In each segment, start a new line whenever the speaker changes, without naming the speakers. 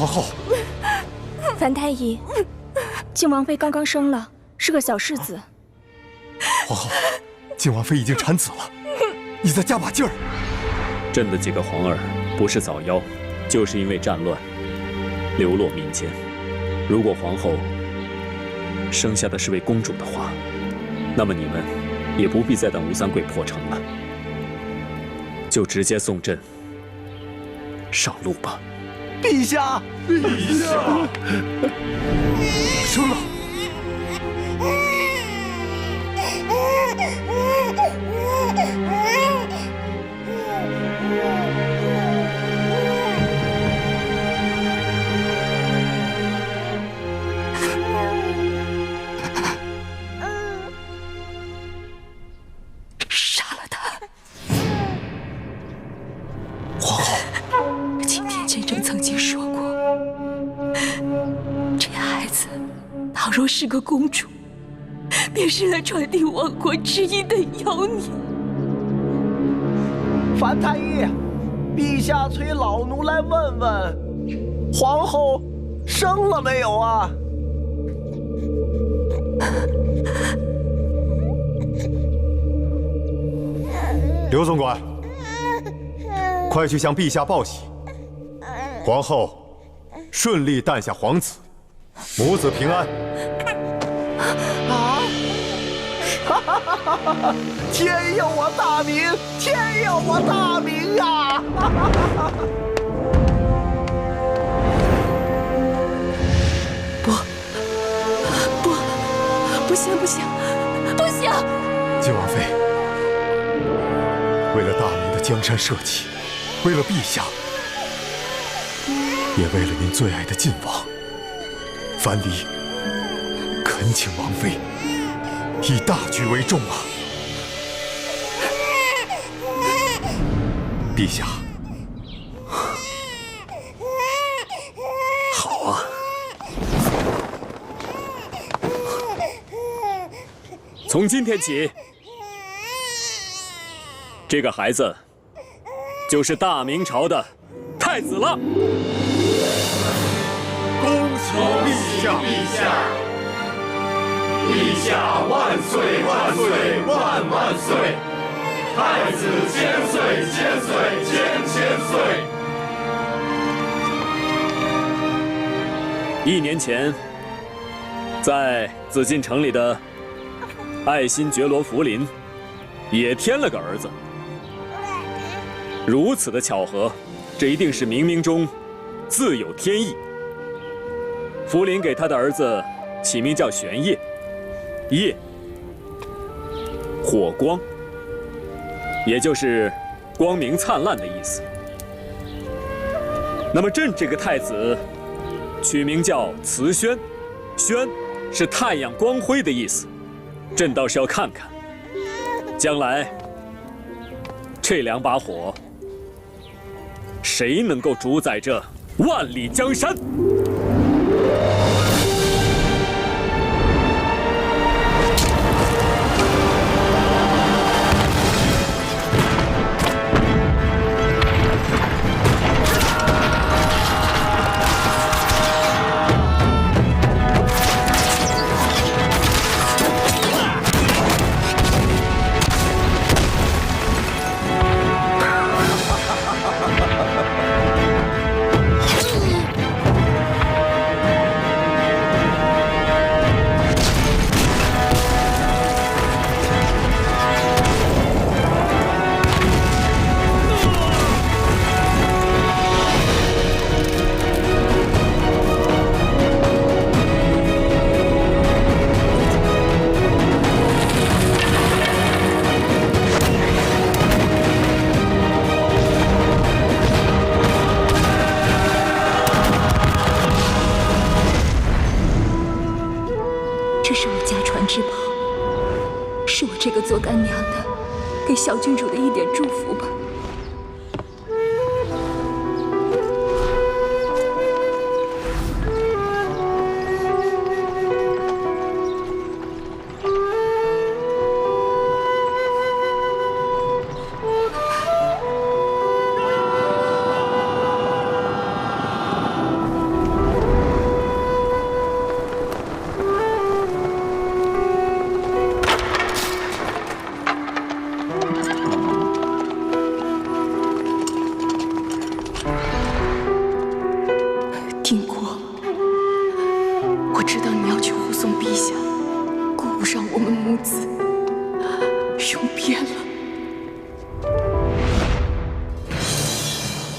皇后。
樊太医，靖王妃刚刚生了，是个小世子。
皇后，靖王妃已经产子了，你再加把劲儿。
朕的几个皇儿不是早夭，就是因为战乱流落民间。如果皇后生下的是位公主的话，那么你们也不必再等吴三桂破城了，就直接送朕上路吧。
陛下，
陛下，生了。
杀了他！
皇后，
今天先生曾经说过，这孩子倘若是个公主，便是来传递亡国之意的妖孽。
樊太医，陛下催老奴来问问，皇后生了没有啊？
刘总管，快去向陛下报喜，皇后顺利诞下皇子，母子平安。
啊！哈哈哈哈哈！天佑我大明，天佑我大明啊！哈哈哈哈！
不行不行不行！
靖王妃，为了大明的江山社稷，为了陛下，也为了您最爱的晋王，樊篱恳请王妃以大局为重啊！陛下，
好啊。从今天起，这个孩子就是大明朝的太子了。
恭喜陛下！
陛下万岁万岁万万岁！太子千岁千岁千岁
！1年前，在紫禁城里的爱新觉罗福临也添了个儿子。如此的巧合，这一定是冥冥中自有天意。福临给他的儿子起名叫玄烨，烨，火光，也就是光明灿烂的意思。那么朕这个太子取名叫慈轩，轩是太阳光辉的意思。朕倒是要看看，将来这2把火，谁能够主宰这万里江山？
这是我家传之宝，是我这个做干娘的给小郡主的一点祝福吧。我知道你要去护送陛下，顾不上我们母子，永别了。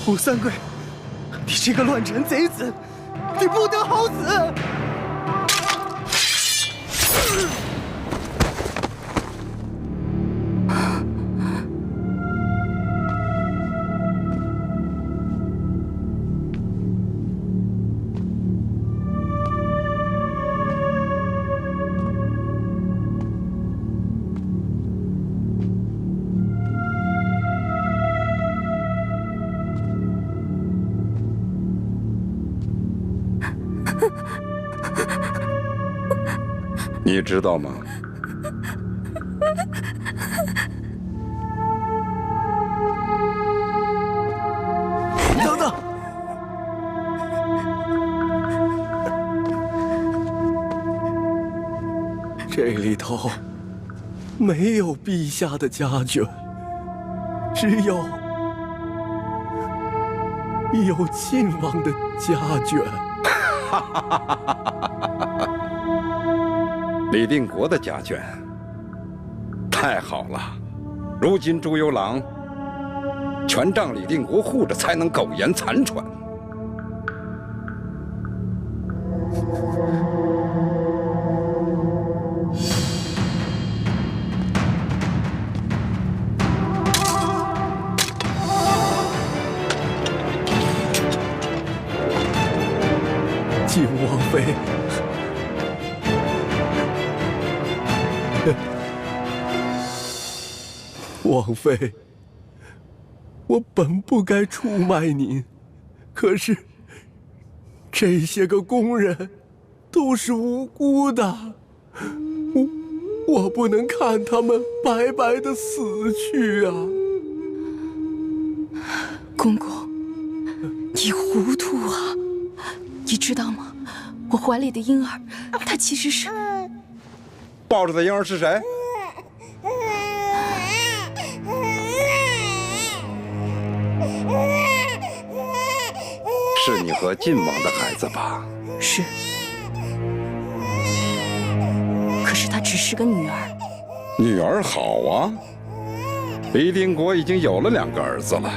吴三桂，你这个乱臣贼子，你不得好死！
你知道吗？
等等，这里头没有陛下的家眷，只有晋王的家眷。
李定国的家眷，太好了！如今朱由榔全仗李定国护着，才能苟延残喘。
晋王妃。王妃，我本不该出卖您，可是这些个工人都是无辜的，我不能看他们白白的死去啊！
公公，你糊涂啊！你知道吗？我怀里的婴儿，他其实是……
抱着的婴儿是谁？是你和晋王的孩子吧？
是。可是她只是个女儿。
女儿好啊！李定国已经有了2个儿子了，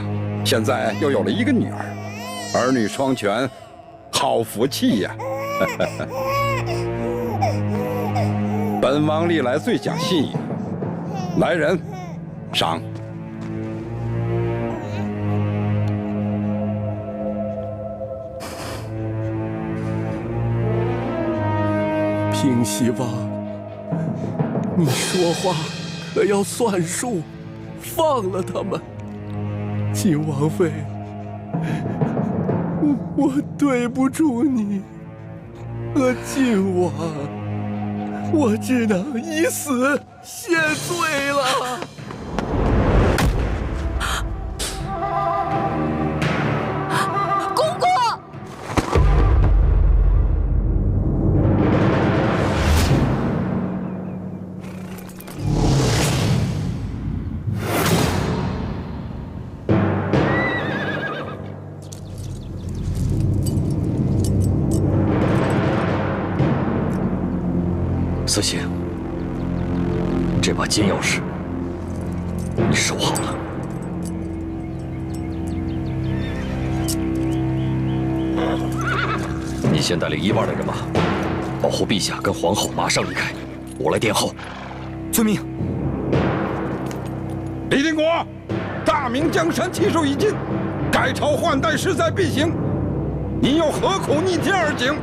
现在又有了1个女儿，儿女双全，好福气呀！本王历来最讲信义，来人，赏。
平西王，你说话可要算数，放了他们。晋王妃，我对不住你和晋王，我只能以死谢罪了。
公公。
思行，这把金钥匙你收好了。你先带领1半的人马，保护陛下跟皇后马上离开，我来殿后。
遵命。
李定国，大明江山气数已尽，改朝换代势在必行，你又何苦逆天而行？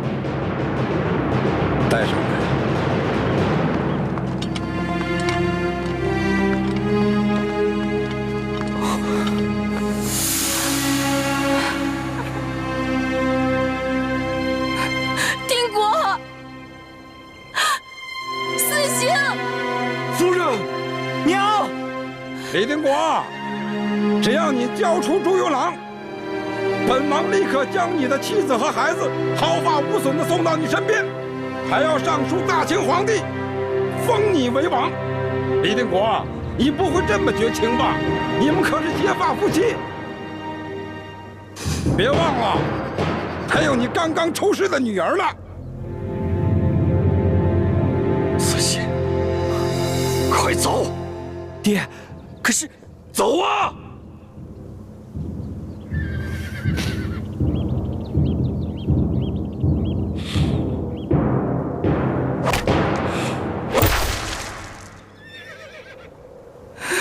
带上来。李定国，只要你交出朱由榔，本王立刻将你的妻子和孩子毫发无损地送到你身边，还要上书大清皇帝，封你为王。李定国，你不会这么绝情吧？你们可是结发夫妻。别忘了，还有你刚刚出世的女儿呢。
快走！
爹，可是
走啊！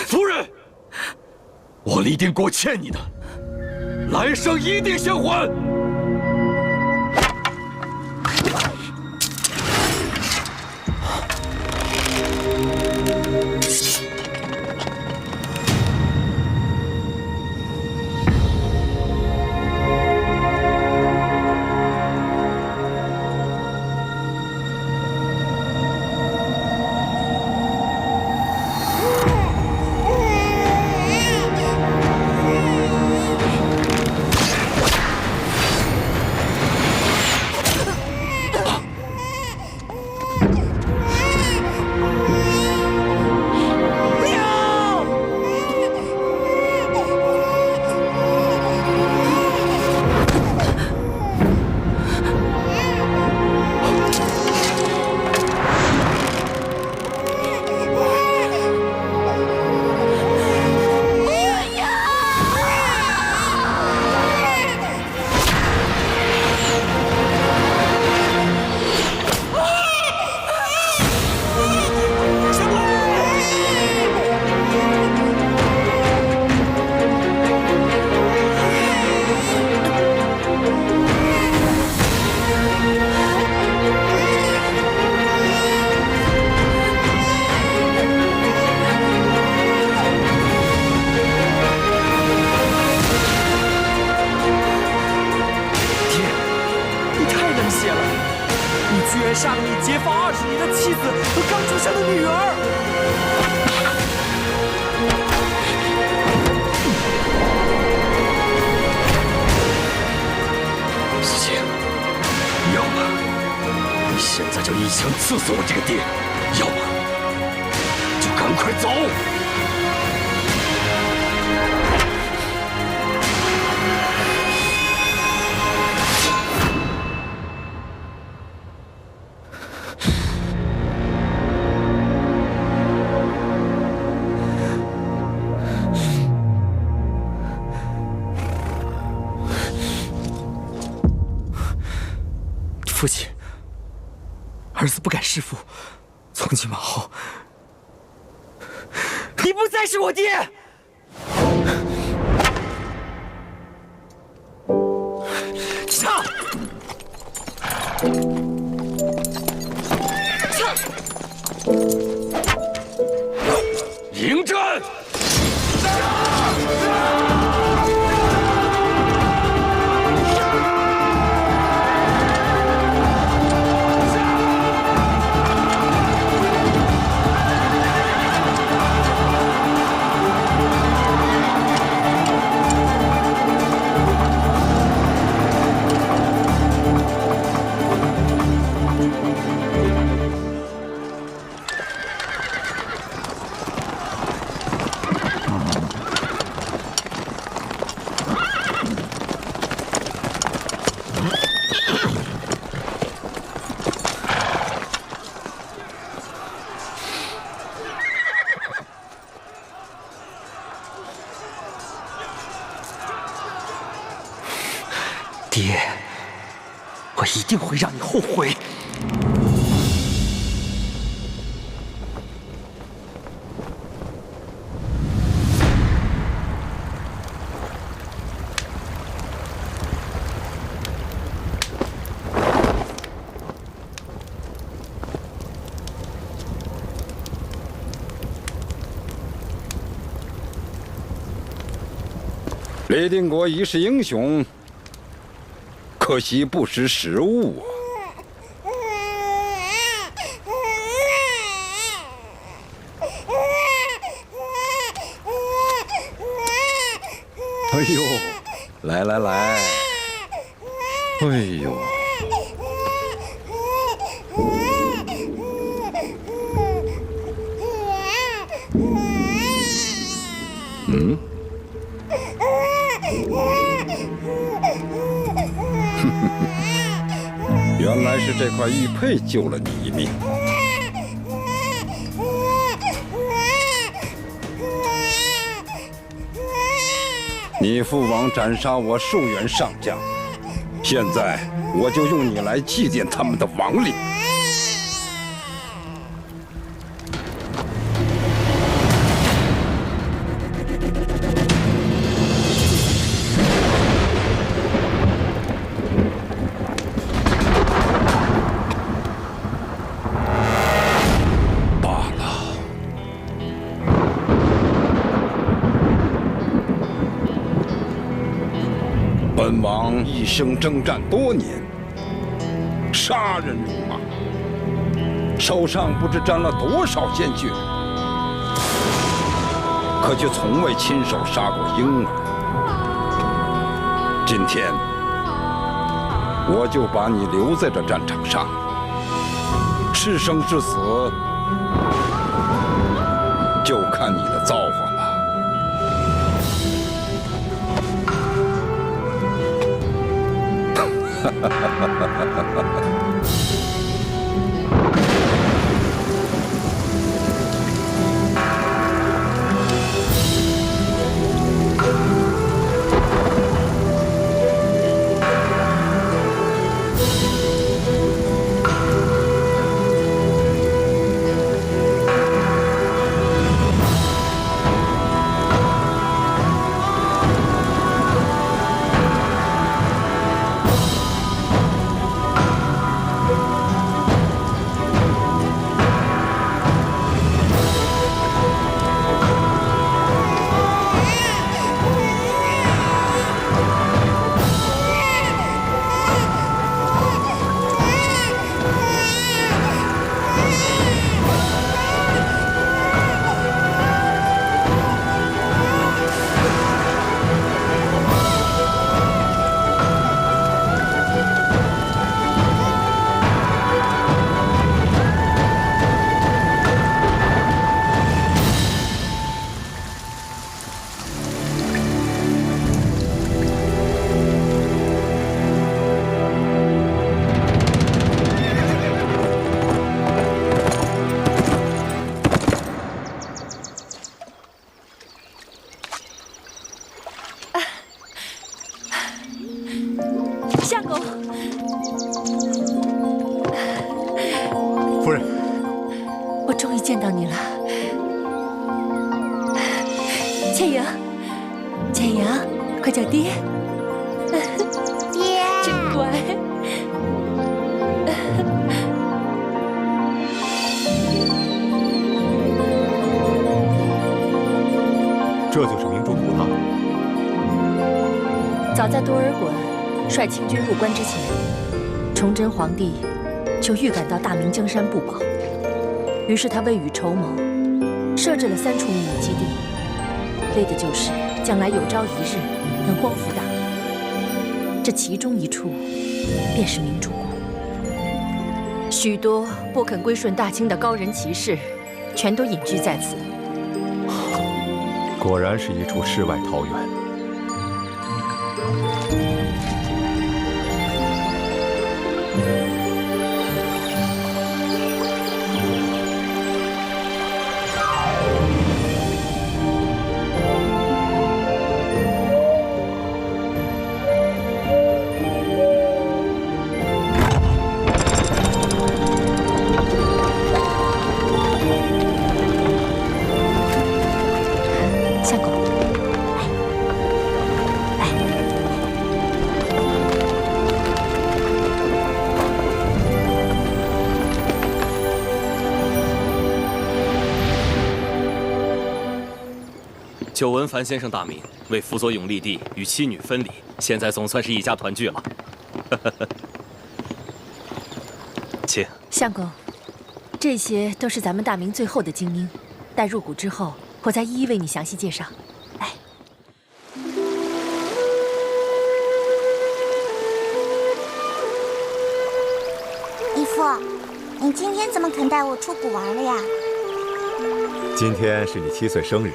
夫人，我李定国欠你的，来生一定相还。
杀了你结发20年的妻子和刚出生的女儿。
思清，要么你现在就一枪刺死我这个爹，要么就赶快走。
父亲，儿子不敢弑父。从今往后，你不再是我爹。上！
迎战！
爹，我一定会让你后悔。
李定国一世英雄。 可惜不识时务啊！哎呦，来来来！哎呦！嗯？ 原来是这块玉佩救了你一命。你父王斩杀我数员上将，现在我就用你来祭奠他们的亡灵。本王一生征战多年，杀人如麻，手上不知沾了多少鲜血，可却从未亲手杀过婴儿。今天，我就把你留在这战场上，是生是死，就看你的造化了。
相公，
夫人，
我终于见到你了。倩莹，倩莹，快叫爹！
爹，
真乖。
这就是明珠谷了。
早在多尔衮率清军入关之前，崇祯皇帝就预感到大明江山不保，于是他未雨绸缪，设置了3处秘密基地，为的就是将来有朝一日能光复大明。这其中一处便是明珠谷。许多不肯归顺大清的高人骑士，全都隐居在此。
果然是一处世外桃源。
久闻樊先生大名，为辅佐永历帝与妻女分离，现在总算是一家团聚了。请。
相公，这些都是咱们大明最后的精英，待入谷之后，我再一一为你详细介绍。来，
义父，你今天怎么肯带我出谷玩了呀？
今天是你7岁生日。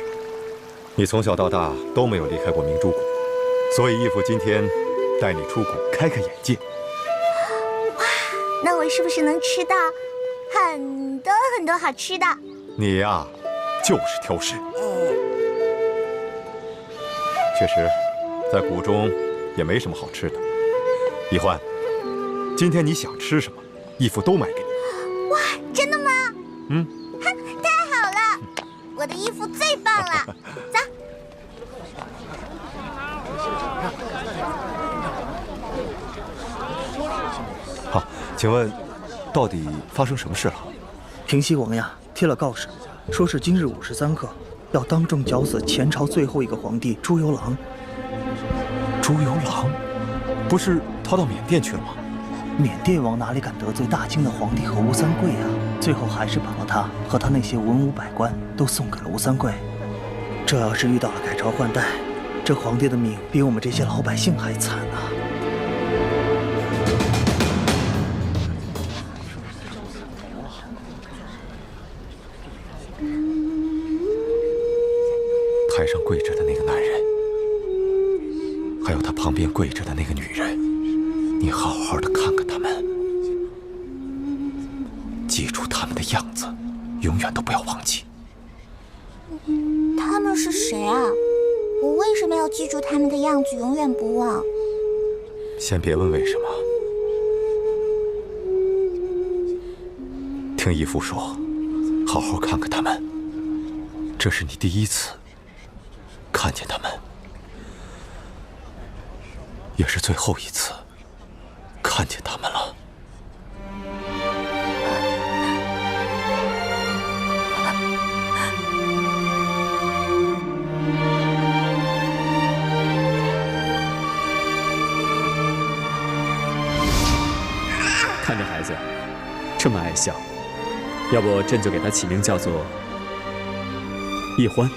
你从小到大都没有离开过明珠谷，所以义父今天带你出谷开开眼界。
哇，那我是不是能吃到很多很多好吃的？
你呀，就是挑食。确实，在谷中也没什么好吃的。易欢，今天你想吃什么，义父都买给你。
哇，真的吗？
嗯，
太好了，我的义父最棒了。走。
好，请问，到底发生什么事了？
平西王呀贴了告示，说是今日53刻，要当众绞死前朝最后一个皇帝朱由榔。
朱由榔，不是逃到缅甸去了吗？
缅甸王哪里敢得罪大清的皇帝和吴三桂啊？最后还是把了他和他那些文武百官都送给了吴三桂。这要是遇到了改朝换代，这皇帝的命比我们这些老百姓还惨啊！
台上跪着的那个男人，还有他旁边跪着的那个女人，你好好的看看他们，记住他们的样子，永远都不要忘记。
他们是谁啊？我为什么要记住他们的样子，永远不忘？
先别问为什么，听义父说，好好看看他们。这是你第一次看见他们，也是最后一次看见他们了。
看这孩子这么爱笑，要不朕就给他起名叫做易欢。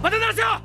把他拿下！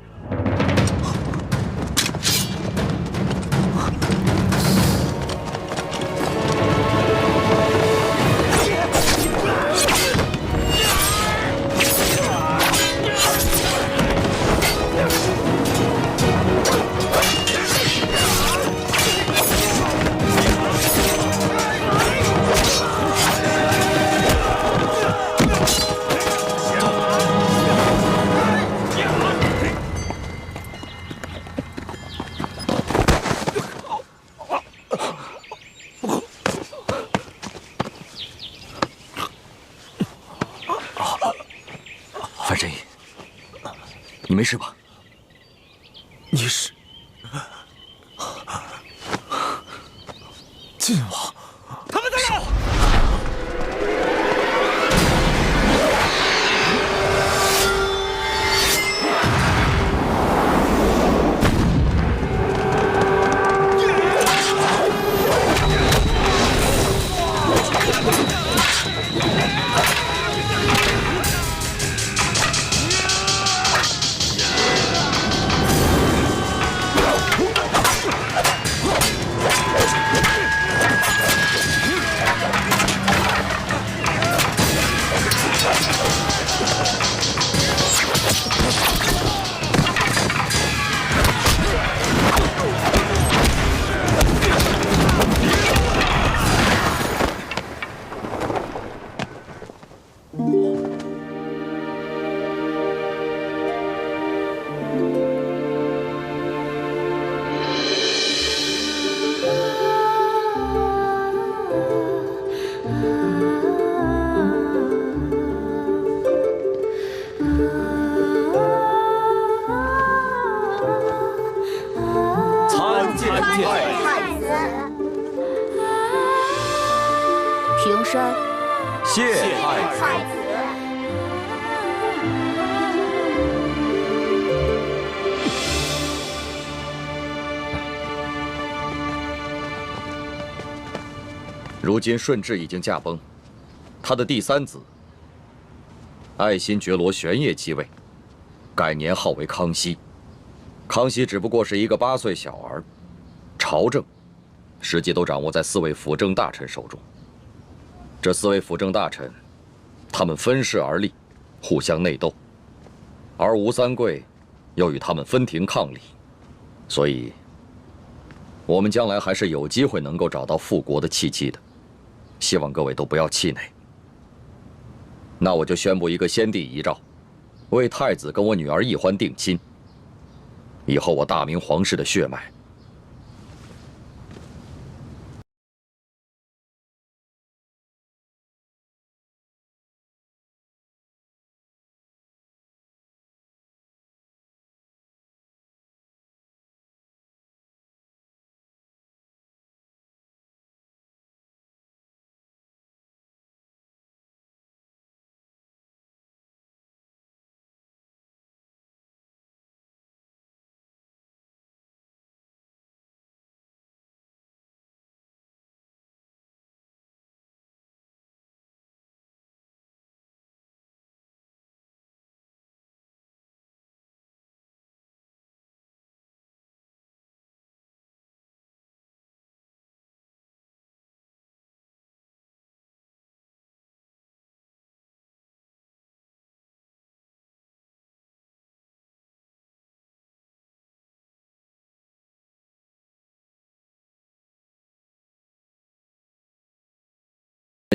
范神医，你没事吧？
你是晋王？
他们在哪？
太子。
平身。
谢太子。
如今顺治已经驾崩，他的第三子爱新觉罗玄烨继位，改年号为康熙。康熙只不过是一个8岁小儿，朝政实际都掌握在4位辅政大臣手中。这4位辅政大臣，他们分势而立，互相内斗，而吴三桂又与他们分庭抗礼，所以，我们将来还是有机会能够找到复国的契机的。希望各位都不要气馁。那我就宣布一个先帝遗诏，为太子跟我女儿奕欢定亲。以后我大明皇室的血脉，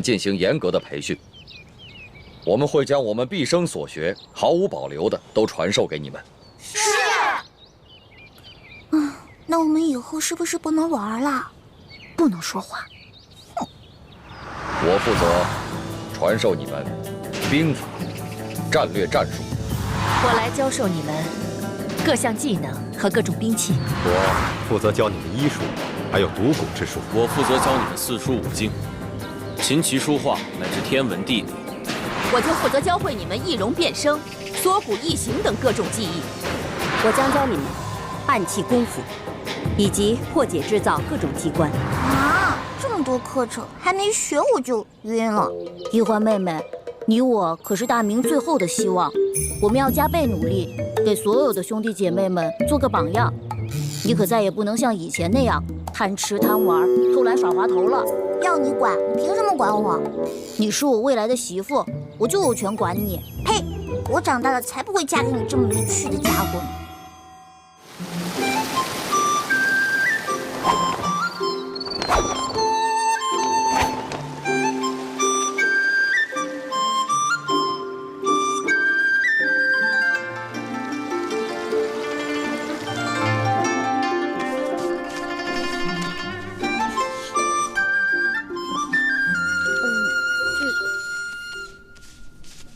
进行严格的培训。我们会将我们毕生所学毫无保留的都传授给你们。
是。那我们以后是不是不能玩了？不能说话。
我负责传授你们兵法、战略、战术。
我来教授你们各项技能和各种兵器。
我负责教你们医术，还有读古之术。
我负责教你们四书五经、琴棋书画乃至天文地理。
我就负责教会你们易容变声、缩骨异形等各种技艺。
我将教你们暗器功夫，以及破解制造各种机关。
啊，这么多课程还没学我就晕了。
奕欢妹妹，你我可是大明最后的希望，我们要加倍努力，给所有的兄弟姐妹们做个榜样。你可再也不能像以前那样贪吃贪玩、偷懒耍滑头了。
要你管，你凭什么管我？
你是我未来的媳妇，我就有权管你。
呸！我长大了才不会嫁给你这么离趣的家伙呢。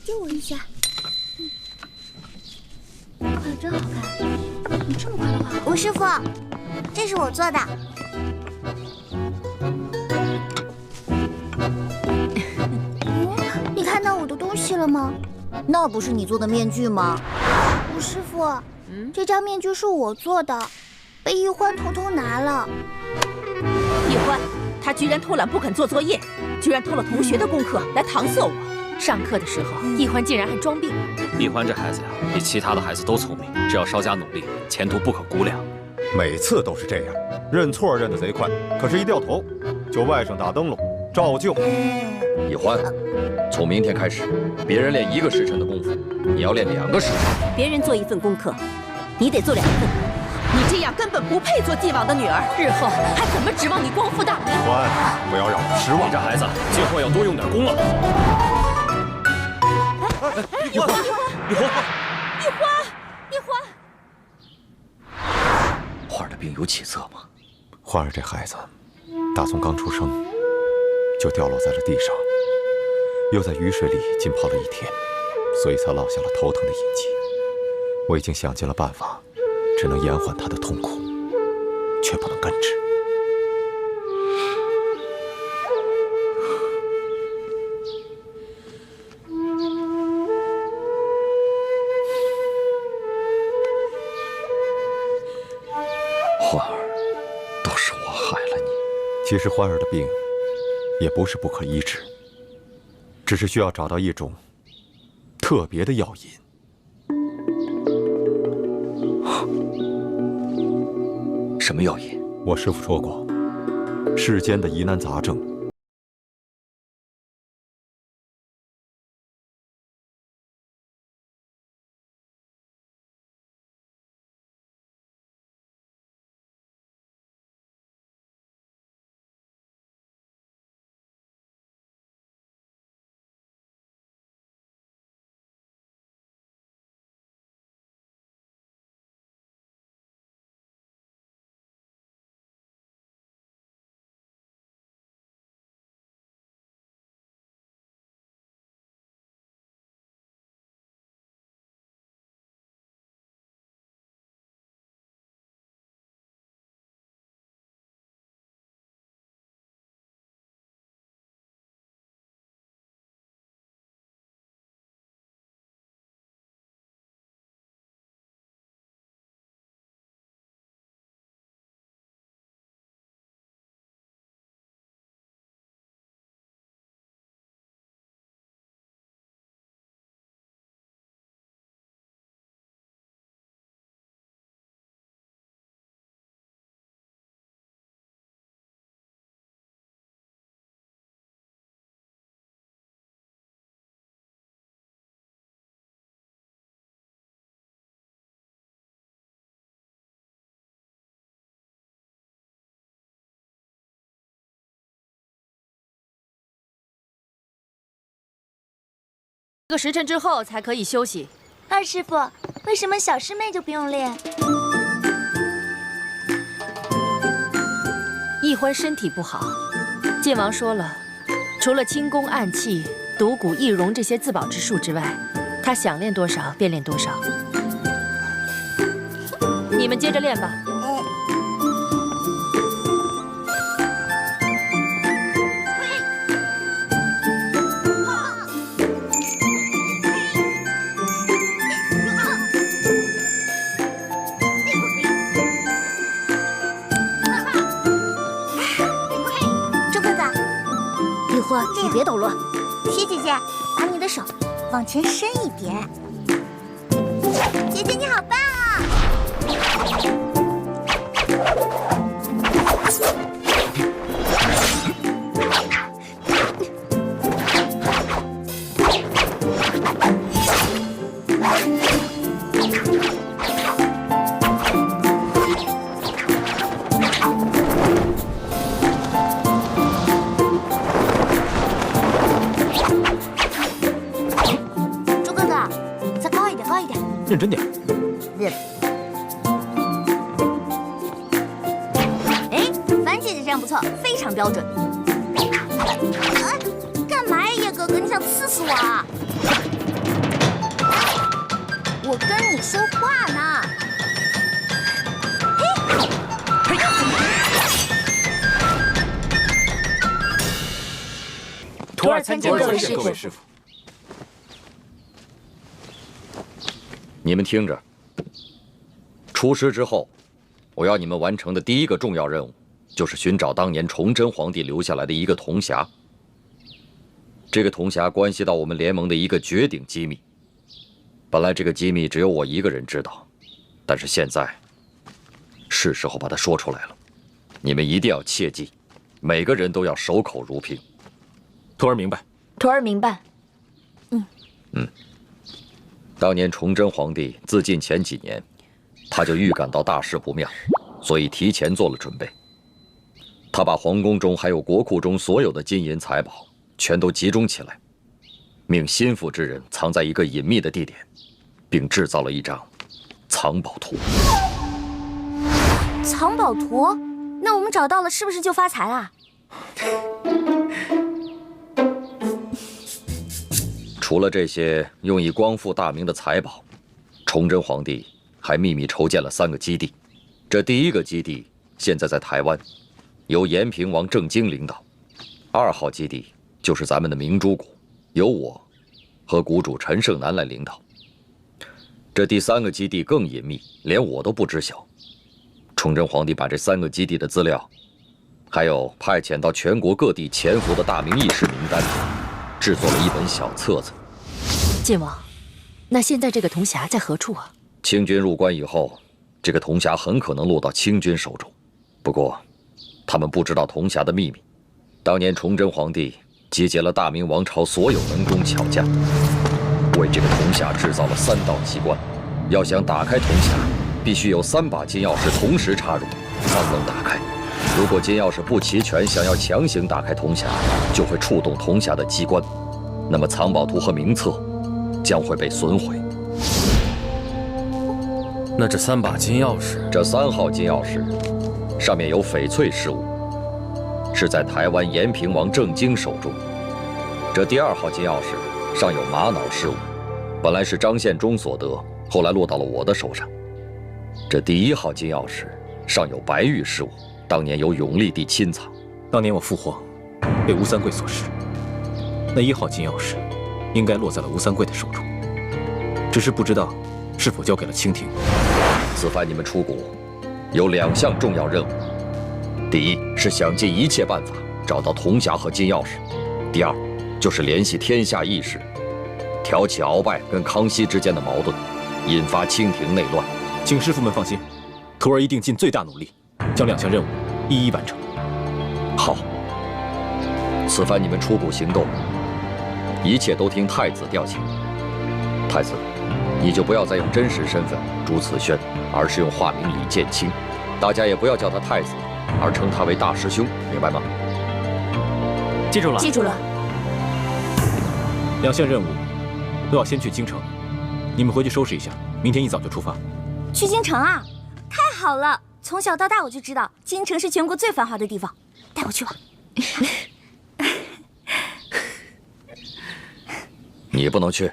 借我一下。真好看。你这么快的画？吴师傅，这是我做的。你看到我的东西了吗？
那不是你做的面具吗？
吴师傅，这张面具是我做的，被奕欢偷偷拿了。
奕欢，他居然偷懒不肯做作业，居然偷了同学的功课来搪塞我。上课的时候，奕欢竟然还装病。
奕欢这孩子呀，比其他的孩子都聪明，只要稍加努力，前途不可估量。
每次都是这样，认错认得贼快，可是一掉头就外甥打灯笼，照旧。
奕欢，从明天开始，别人练1个时辰的功夫，你要练2个时辰。
别人做1份功课，你得做2份。
你这样根本不配做帝王的女儿，日后还怎么指望你光复大明？
奕欢，不要让我失望。
你这孩子，今后要多用点功了。
奕欢，
花儿的病有起色吗？
花儿这孩子，打从刚出生就掉落在了地上，又在雨水里浸泡了1天，所以才落下了头疼的印记。我已经想尽了办法，只能延缓他的痛苦，却不能根治。
其实欢儿的病也不是不可医治，只是需要找到一种特别的药引。
什么药引？
我师父说过，世间的疑难杂症，1
个时辰之后才可以休息。
二师傅，为什么小师妹就不用练？
易欢身体不好，剑王说了，除了轻功、暗器、独骨、易容这些自保之术之外，他想练多少便练多少。你们接着练吧。
你别捣乱，徐姐姐，把你的手往前伸一点。姐姐你好棒啊！
认真点。
哎，樊姐姐这样不错，非常标准。干嘛呀，叶哥哥？你想刺死我啊？我跟你说话呢。
徒儿参见各位师傅。
你们听着，出师之后，我要你们完成的第一个重要任务，就是寻找当年崇祯皇帝留下来的一个铜匣。这个铜匣关系到我们联盟的一个绝顶机密。本来这个机密只有我一个人知道，但是现在是时候把它说出来了。你们一定要切记，每个人都要守口如瓶。
徒儿明白。
徒儿明白。
当年崇祯皇帝自尽前几年，他就预感到大事不妙，所以提前做了准备。他把皇宫中还有国库中所有的金银财宝全都集中起来，命心腹之人藏在一个隐秘的地点，并制造了一张藏宝图。
藏宝图？那我们找到了，是不是就发财啦？
除了这些用以光复大明的财宝，崇祯皇帝还秘密筹建了3个基地。这第1个基地现在在台湾，由延平王郑经领导；2号基地就是咱们的明珠谷，由我和谷主陈胜男来领导。这第3个基地更隐秘，连我都不知晓。崇祯皇帝把这3个基地的资料还有派遣到全国各地潜伏的大明义士名单，制作了一本小册子。
晋王，那现在这个铜匣在何处啊？
清军入关以后，这个铜匣很可能落到清军手中。不过，他们不知道铜匣的秘密。当年崇祯皇帝集结了大明王朝所有能工巧匠，为这个铜匣制造了3道机关。要想打开铜匣，必须有3把金钥匙同时插入，方能打开。如果金钥匙不齐全，想要强行打开铜匣，就会触动铜匣的机关，那么藏宝图和名册将会被损毁。
那这3把金钥匙，
这3号金钥匙上面有翡翠饰物，是在台湾延平王郑经手中。这第2号金钥匙上有玛瑙饰物，本来是张献忠所得，后来落到了我的手上。这第1号金钥匙上有白玉饰物，当年由永历帝亲藏。
当年我父皇被吴三桂所弑，那1号金钥匙应该落在了吴三桂的手中，只是不知道是否交给了清廷。
此番你们出谷，有2项重要任务：第一是想尽一切办法找到铜匣和金钥匙；第二就是联系天下义士，挑起鳌拜跟康熙之间的矛盾，引发清廷内乱。
请师傅们放心，徒儿一定尽最大努力，将2项任务一一完成。
好，此番你们出谷行动，一切都听太子调遣。太子，你就不要再用真实身份朱慈轩，而是用化名李建清。大家也不要叫他太子，而称他为大师兄，明白吗？
记住了，
记住了。
2项任务都要先去京城，你们回去收拾一下，明天一早就出发。
去京城啊？太好了！从小到大我就知道京城是全国最繁华的地方，带我去吧。
你不能去。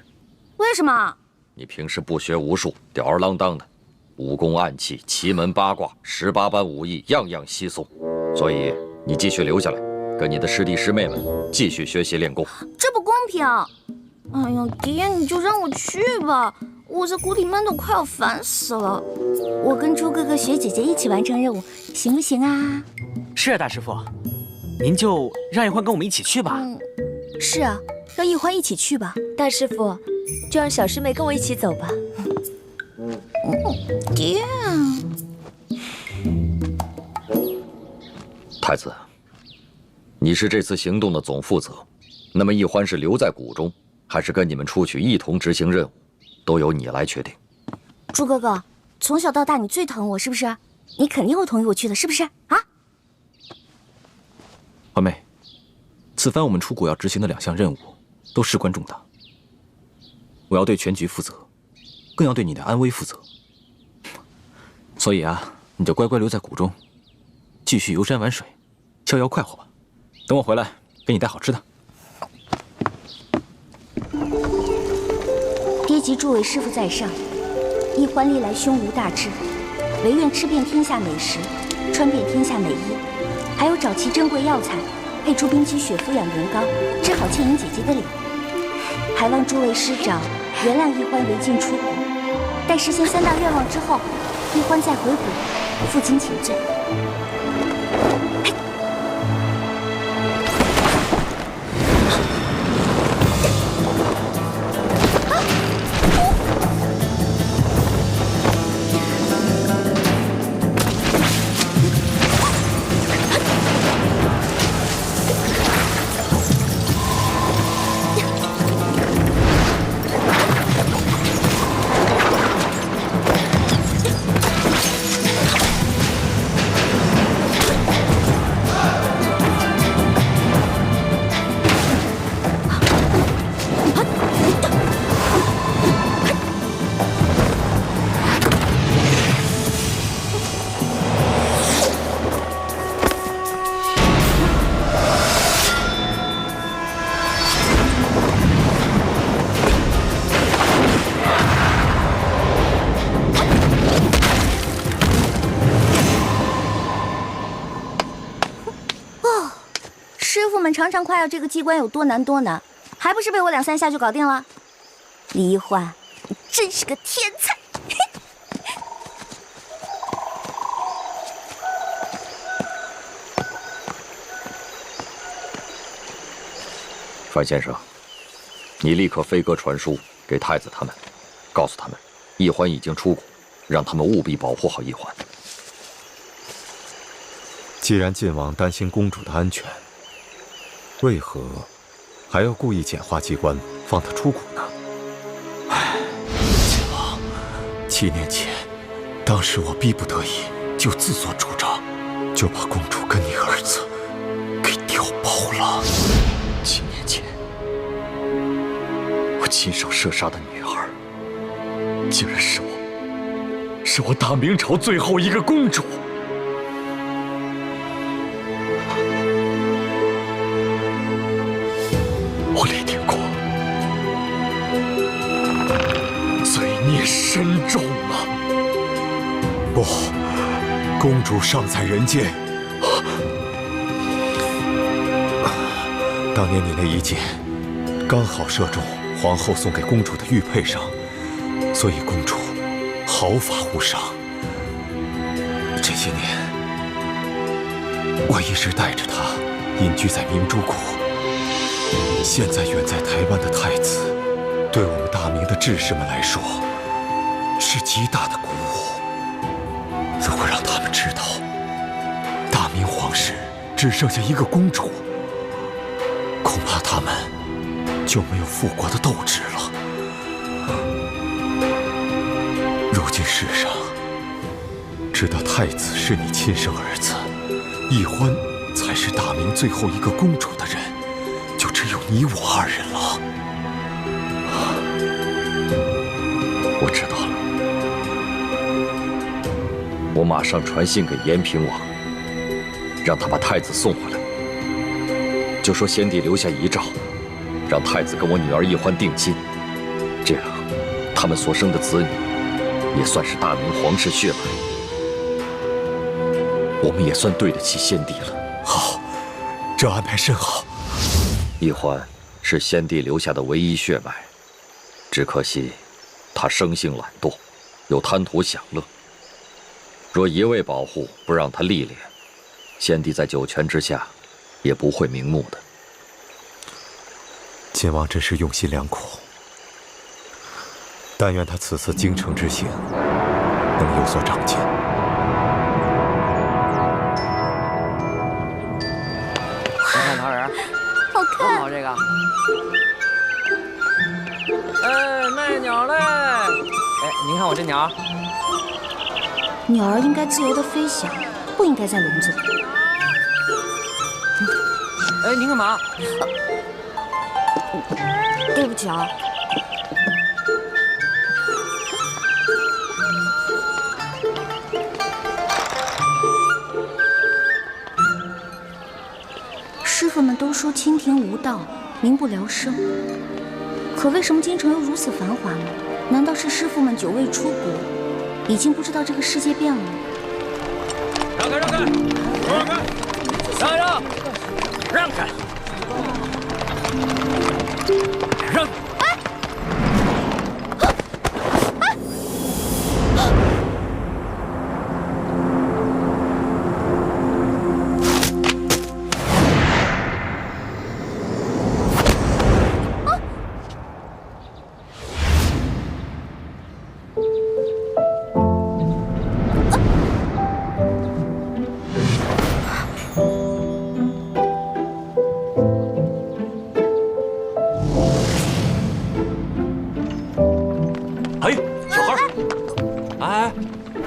为什么？
你平时不学无术，吊儿郎当的，武功暗器、奇门八卦、18般武艺，样样稀松。所以你继续留下来，跟你的师弟师妹们继续学习练功。
这不公平！哎呀，爹，你就让我去吧，我在谷里闷得快要烦死了。我跟猪哥哥、雪姐姐一起完成任务，行不行啊？
是啊，大师傅，您就让一欢跟我们一起去吧。
是啊，让一欢一起去吧。
大师傅，就让小师妹跟我一起走吧。
爹，
太子，你是这次行动的总负责，那么一欢是留在谷中，还是跟你们出去一同执行任务，都由你来决定。
猪哥哥，从小到大你最疼我，是不是？你肯定会同意我去的，是不是？啊？
欢妹，此番我们出谷要执行的2项任务，都事关重大。我要对全局负责，更要对你的安危负责。所以啊，你就乖乖留在谷中，继续游山玩水，逍遥快活吧。等我回来，给你带好吃的。
爹及诸位师傅在上，一欢历来胸无大志，唯愿吃遍天下美食，穿遍天下美衣，还有找齐珍贵药材，配出冰肌血肤养颜膏，治好倩影姐姐的脸。还望诸位师长原谅一欢违禁出谷，待实现3大愿望之后，一欢再回谷，负荆请罪。常常夸耀这个机关有多难多难，还不是被我2、3下就搞定了？李一欢，你真是个天才！
川先生，你立刻飞鸽传书给太子他们，告诉他们，奕欢已经出谷，让他们务必保护好奕欢。
既然晋王担心公主的安全，为何还要故意简化机关，放她出谷呢？
晋王，7年前，当时我逼不得已就自作主张，就把公主跟你儿子给调包了。
7年前，我亲手射杀的女儿，竟然是我大明朝最后一个公主。我李定国罪孽深重啊！
不，公主尚在人间。当年你那一箭，刚好射中皇后送给公主的玉佩上，所以公主毫发无伤。这些年，我一直带着她隐居在明珠谷。现在远在台湾的太子，对我们大明的志士们来说，是极大的鼓舞。如果让他们知道，大明皇室只剩下一个公主，恐怕他们就没有复国的斗志了。如今世上，知道太子是你亲生儿子，奕欢才是大明最后一个公主的人，就只有你我2人了。
我知道了，我马上传信给延平王，让他把太子送回来。就说先帝留下遗诏，让太子跟我女儿奕欢定亲，这样他们所生的子女也算是大明皇室血脉，我们也算对得起先帝了。
好，这安排甚好。
奕欢是先帝留下的唯一血脉，只可惜他生性懒惰，又贪图享乐。若一味保护，不让他历练，先帝在九泉之下也不会瞑目的。
晋王真是用心良苦，但愿他此次京城之行能有所长进。
看桃仁，
好看，
多好这个。哎，卖鸟嘞！哎，您看我这鸟。
鸟儿应该自由的飞翔，不应该在笼子里。
哎，您干嘛？
对不起啊。师傅们都说清田无道，民不聊生。可为什么京城又如此繁华呢？难道是师傅们久未出国，已经不知道这个世界变了？
让开，让开，让开，让开，让。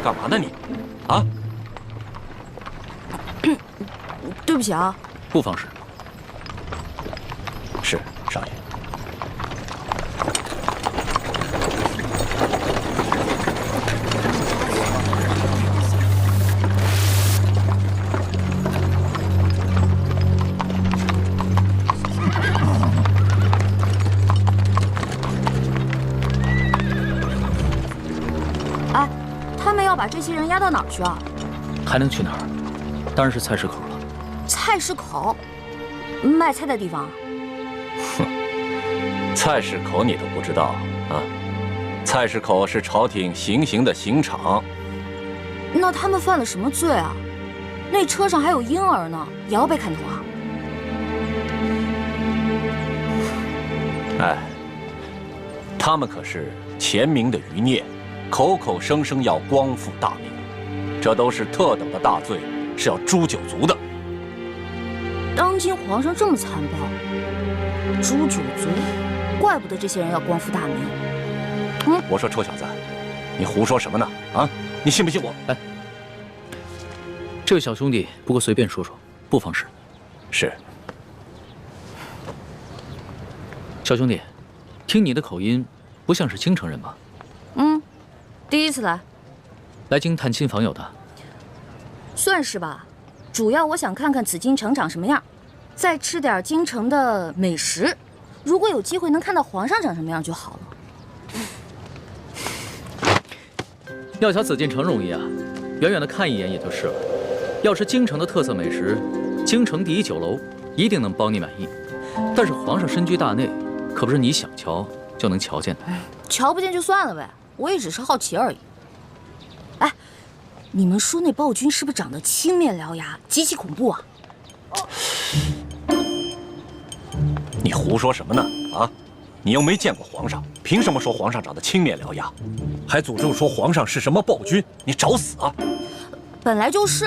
干嘛呢你？啊？
对不起啊。
不妨事。是，少爷。
哎，他们要把这些人押到哪儿去啊？
还能去哪儿？当然是菜市口了。
菜市口？卖菜的地方？
哼，菜市口你都不知道啊？菜市口是朝廷行刑的刑场。
那他们犯了什么罪啊？那车上还有婴儿呢，也要被砍头啊？
哎，他们可是前明的余孽，口口声声要光复大明，这都是特等的大罪，是要诛九族的。
当今皇上这么残暴，诛九族，怪不得这些人要光复大明。
我说臭小子，你胡说什么呢？啊，你信不信我？
哎，这位小兄弟，不过随便说说，不妨事。
是。
小兄弟，听你的口音，不像是京城人吧？
第一次来。
来京探亲访友的？
算是吧，主要我想看看紫禁城长什么样，再吃点京城的美食。如果有机会能看到皇上长什么样就好了。
要瞧紫禁城容易啊，远远的看一眼也就是了。要是京城的特色美食，京城第一酒楼一定能帮你满意。但是皇上身居大内，可不是你想瞧就能瞧见的。
瞧不见就算了呗，我也只是好奇而已。哎，你们说那暴君是不是长得青面獠牙，极其恐怖啊？
你胡说什么呢？啊，你又没见过皇上，凭什么说皇上长得青面獠牙？还诅咒说皇上是什么暴君？你找死啊！
本来就是，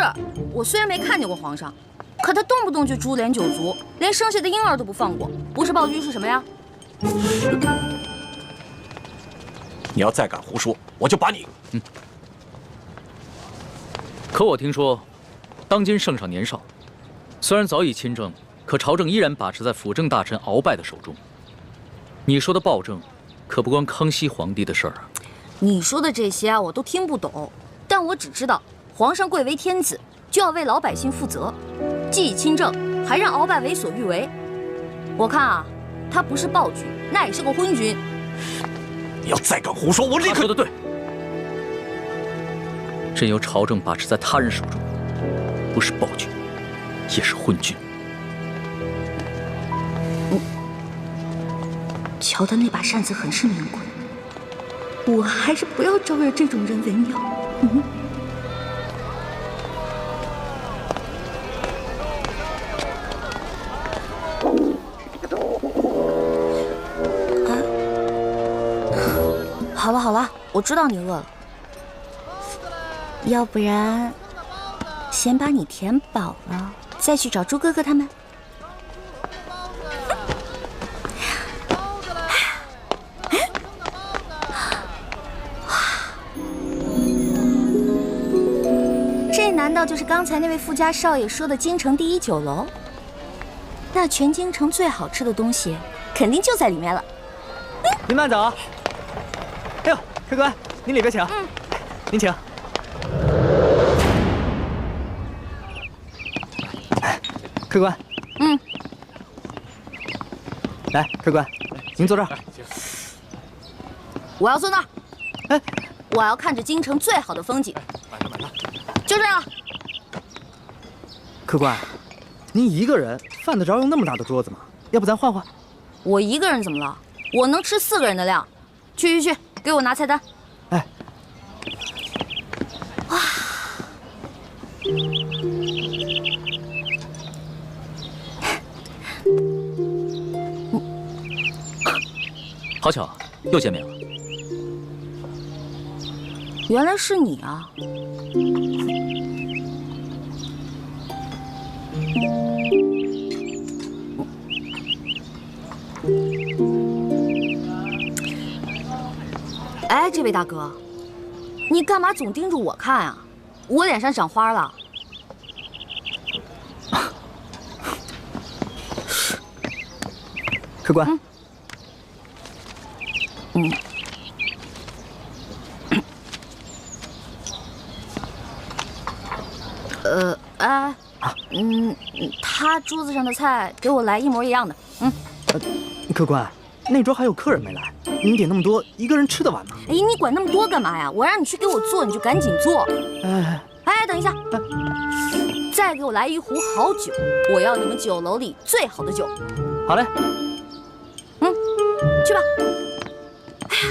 我虽然没看见过皇上，可他动不动就株连九族，连生下的婴儿都不放过，不是暴君是什么呀？
你要再敢胡说，我就把你……
可我听说，当今圣上年少，虽然早已亲政，可朝政依然把持在辅政大臣鳌拜的手中。你说的暴政，可不关康熙皇帝的事儿啊。
你说的这些啊，我都听不懂，但我只知道，皇上贵为天子，就要为老百姓负责，既已亲政，还让鳌拜为所欲为。我看啊，他不是暴君，那也是个昏君。
你要再敢胡说，我立刻……
说的对，任由朝政把持在他人手中，不是暴君，也是昏君。
瞧他那把扇子很是名贵，我还是不要招惹这种人为妙。
好了好了，我知道你饿了，
要不然先把你填饱了，再去找猪哥哥他们。这难道就是刚才那位富家少爷说的京城第一酒楼？那全京城最好吃的东西，肯定就在里面了。
您慢走啊！哎呦，客官，您里边请。您请。客官。来，客官，您坐这儿。
我要坐那儿。
哎，
我要看着京城最好的风景。就这样。
客官，您一个人犯得着用那么大的桌子吗？要不咱换换？
我一个人怎么了？我能吃4个人的量。去，给我拿菜单。
哎。
哇。
好巧，又见面了。
原来是你啊！哎，这位大哥，你干嘛总盯着我看啊？我脸上长花了。
客官。
他桌子上的菜给我来一模一样的。
客官，那桌还有客人没来，您点那么多，一个人吃得完吗？
哎，你管那么多干嘛呀？我让你去给我做，你就赶紧做。哎，等一下，再给我来一壶好酒，我要你们酒楼里最好的酒。
好嘞。
去吧。哎呀，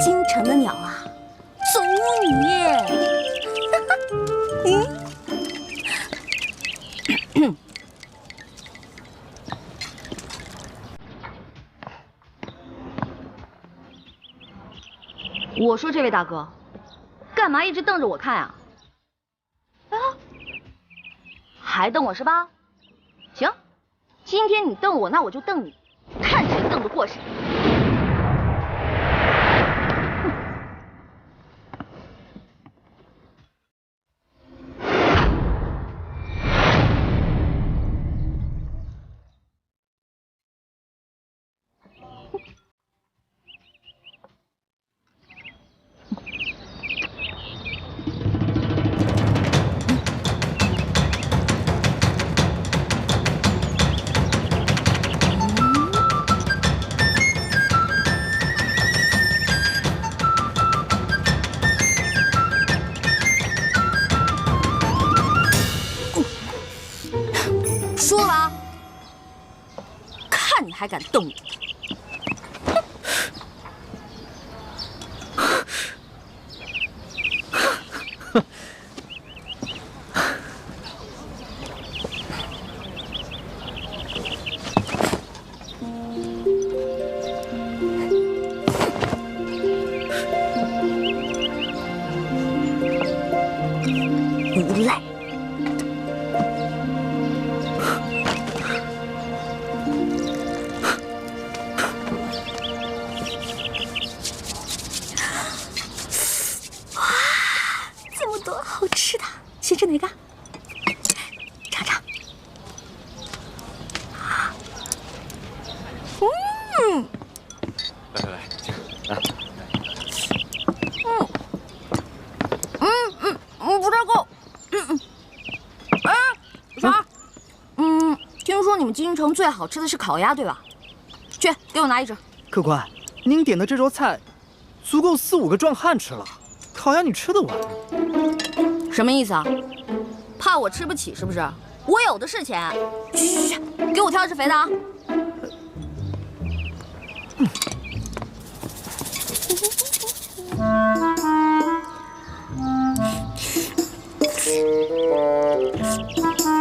京城的鸟啊，走你！我说这位大哥，干嘛一直瞪着我看啊？啊，还瞪我是吧？行，今天你瞪我，那我就瞪你，看谁瞪得过谁。说了啊，看你还敢瞪我！无赖！好吃的，先吃哪个？尝尝。
来，
不太够。啥？听说你们京城最好吃的是烤鸭，对吧？去，给我拿一只。
客官，您点的这桌菜，足够4、5个壮汉吃了。烤鸭你吃得完吗？
什么意思啊？怕我吃不起是不是？我有的是钱。嘘，给我挑一只肥的啊！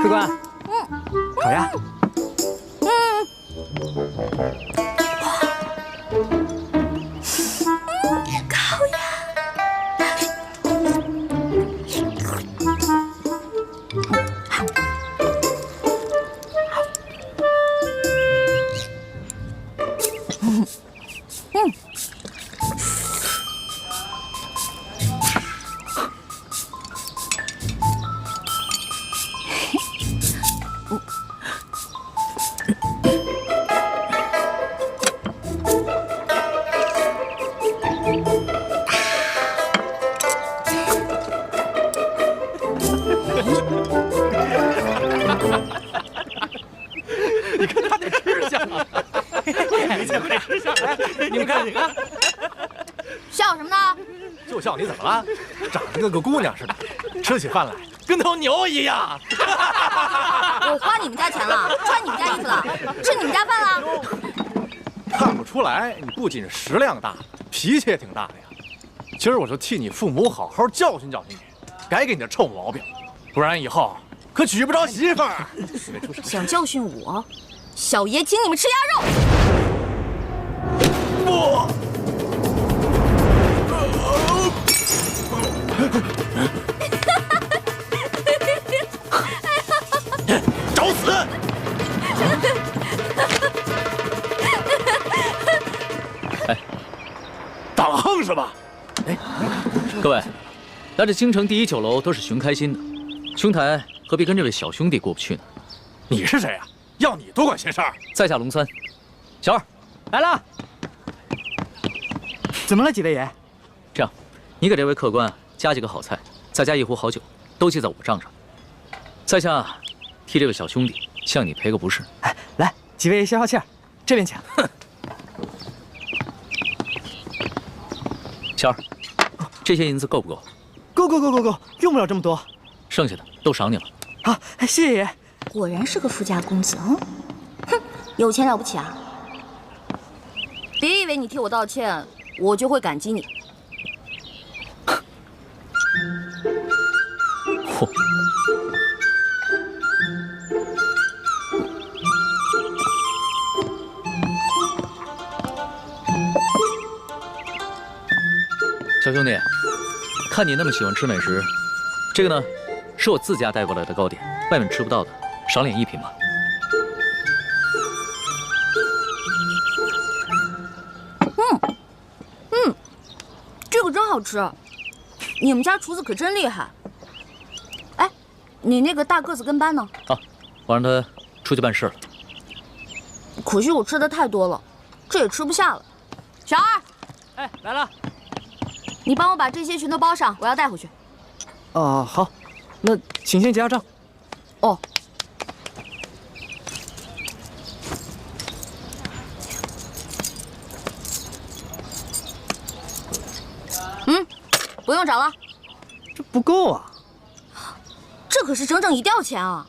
客官，烤鸭。
烤鸭。
你看他的吃相啊！你这快吃相来，你们看，你看，
笑什么呢？
就笑你怎么了？长得跟个姑娘似的，吃起饭来跟头牛一样。
我花你们家钱了，穿你们家衣服了，吃你们家饭了。
看不出来，你不仅食量大，脾气也挺大的呀。今儿我就替你父母好好教训教训你，改给你的臭毛病，不然以后可娶不着媳妇儿。
想教训我，小爷请你们吃鸭肉。
不。找死！
哎，
打了横是吧？
哎，各位，来这京城第一酒楼都是寻开心的，兄台何必跟这位小兄弟过不去呢？
你是谁啊？要你多管闲事儿？
在下龙三，小二
来了。怎么了，几位爷？
这样，你给这位客官加几个好菜，再加1壶好酒，都记在我账上。在下替这位小兄弟向你赔个不是。
哎，来，几位爷消消气儿，这边请。
哼。小二，这些银子够不够？
够，用不了这么多。
剩下的都赏你了。
好，谢谢爷。
果然是个富家公子，哼，有钱了不起啊！别以为你替我道歉，我就会感激你。
嚯！
兄弟，看你那么喜欢吃美食，这个呢，是我自家带过来的糕点，外面吃不到的，赏脸一品吧。
这个真好吃，你们家厨子可真厉害。哎，你那个大个子跟班呢？
啊，我让他出去办事了。
可惜我吃的太多了，这也吃不下了。小二，
哎，来了，
你帮我把这些全都包上，我要带回去。
啊，好，那请先结下账。
哦。不用找了，
这不够啊！
这可是整整1吊钱啊！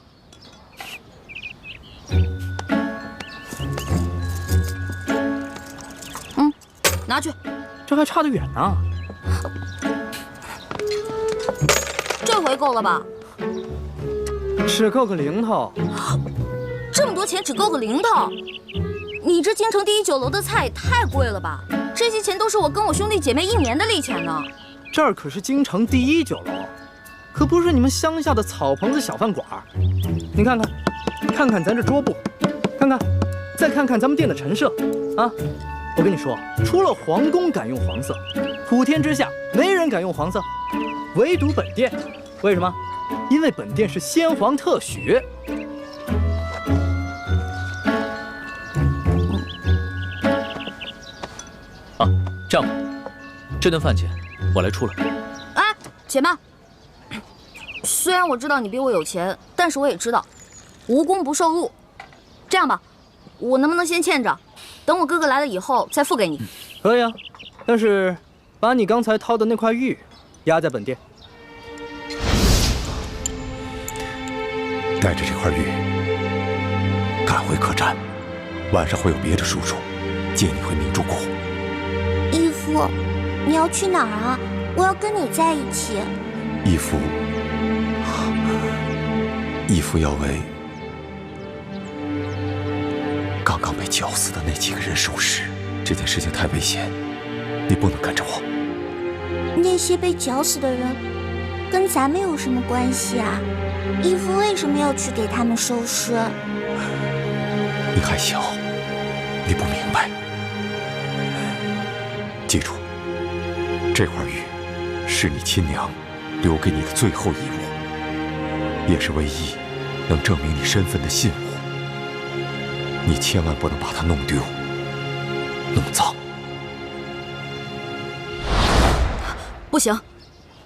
拿去。
这还差得远呢。
这回够了吧？
只够个零头。
这么多钱只够个零头？你这京城第1酒楼的菜也太贵了吧？这些钱都是我跟我兄弟姐妹1年的利钱呢。
这儿可是京城第1酒楼，可不是你们乡下的草棚子小饭馆。你看看，看看咱这桌布，看看，再看看咱们店的陈设，啊！我跟你说，除了皇宫敢用黄色，普天之下没人敢用黄色，唯独本店。为什么？因为本店是先皇特许。
啊，这样吧，这顿饭钱我来出了。
哎，且慢。虽然我知道你比我有钱，但是我也知道，无功不受禄。这样吧，我能不能先欠着，等我哥哥来了以后再付给你？
可以啊，但是把你刚才掏的那块玉压在本店。
带着这块玉赶回客栈，晚上会有别的叔叔接你回明珠谷。
义父，你要去哪儿啊？我要跟你在一起。义父要为刚刚被绞死的那几个人收尸。这件事情太危险，你不能跟着我。那些被绞死的人跟咱们有什么关系啊？义父为什么要去给他们收尸？你还小，你不明白。记住，这块玉是你亲娘留给你的最后遗物，也是唯一能证明你身份的信物。你千万不能把它弄丢、弄脏。
不行，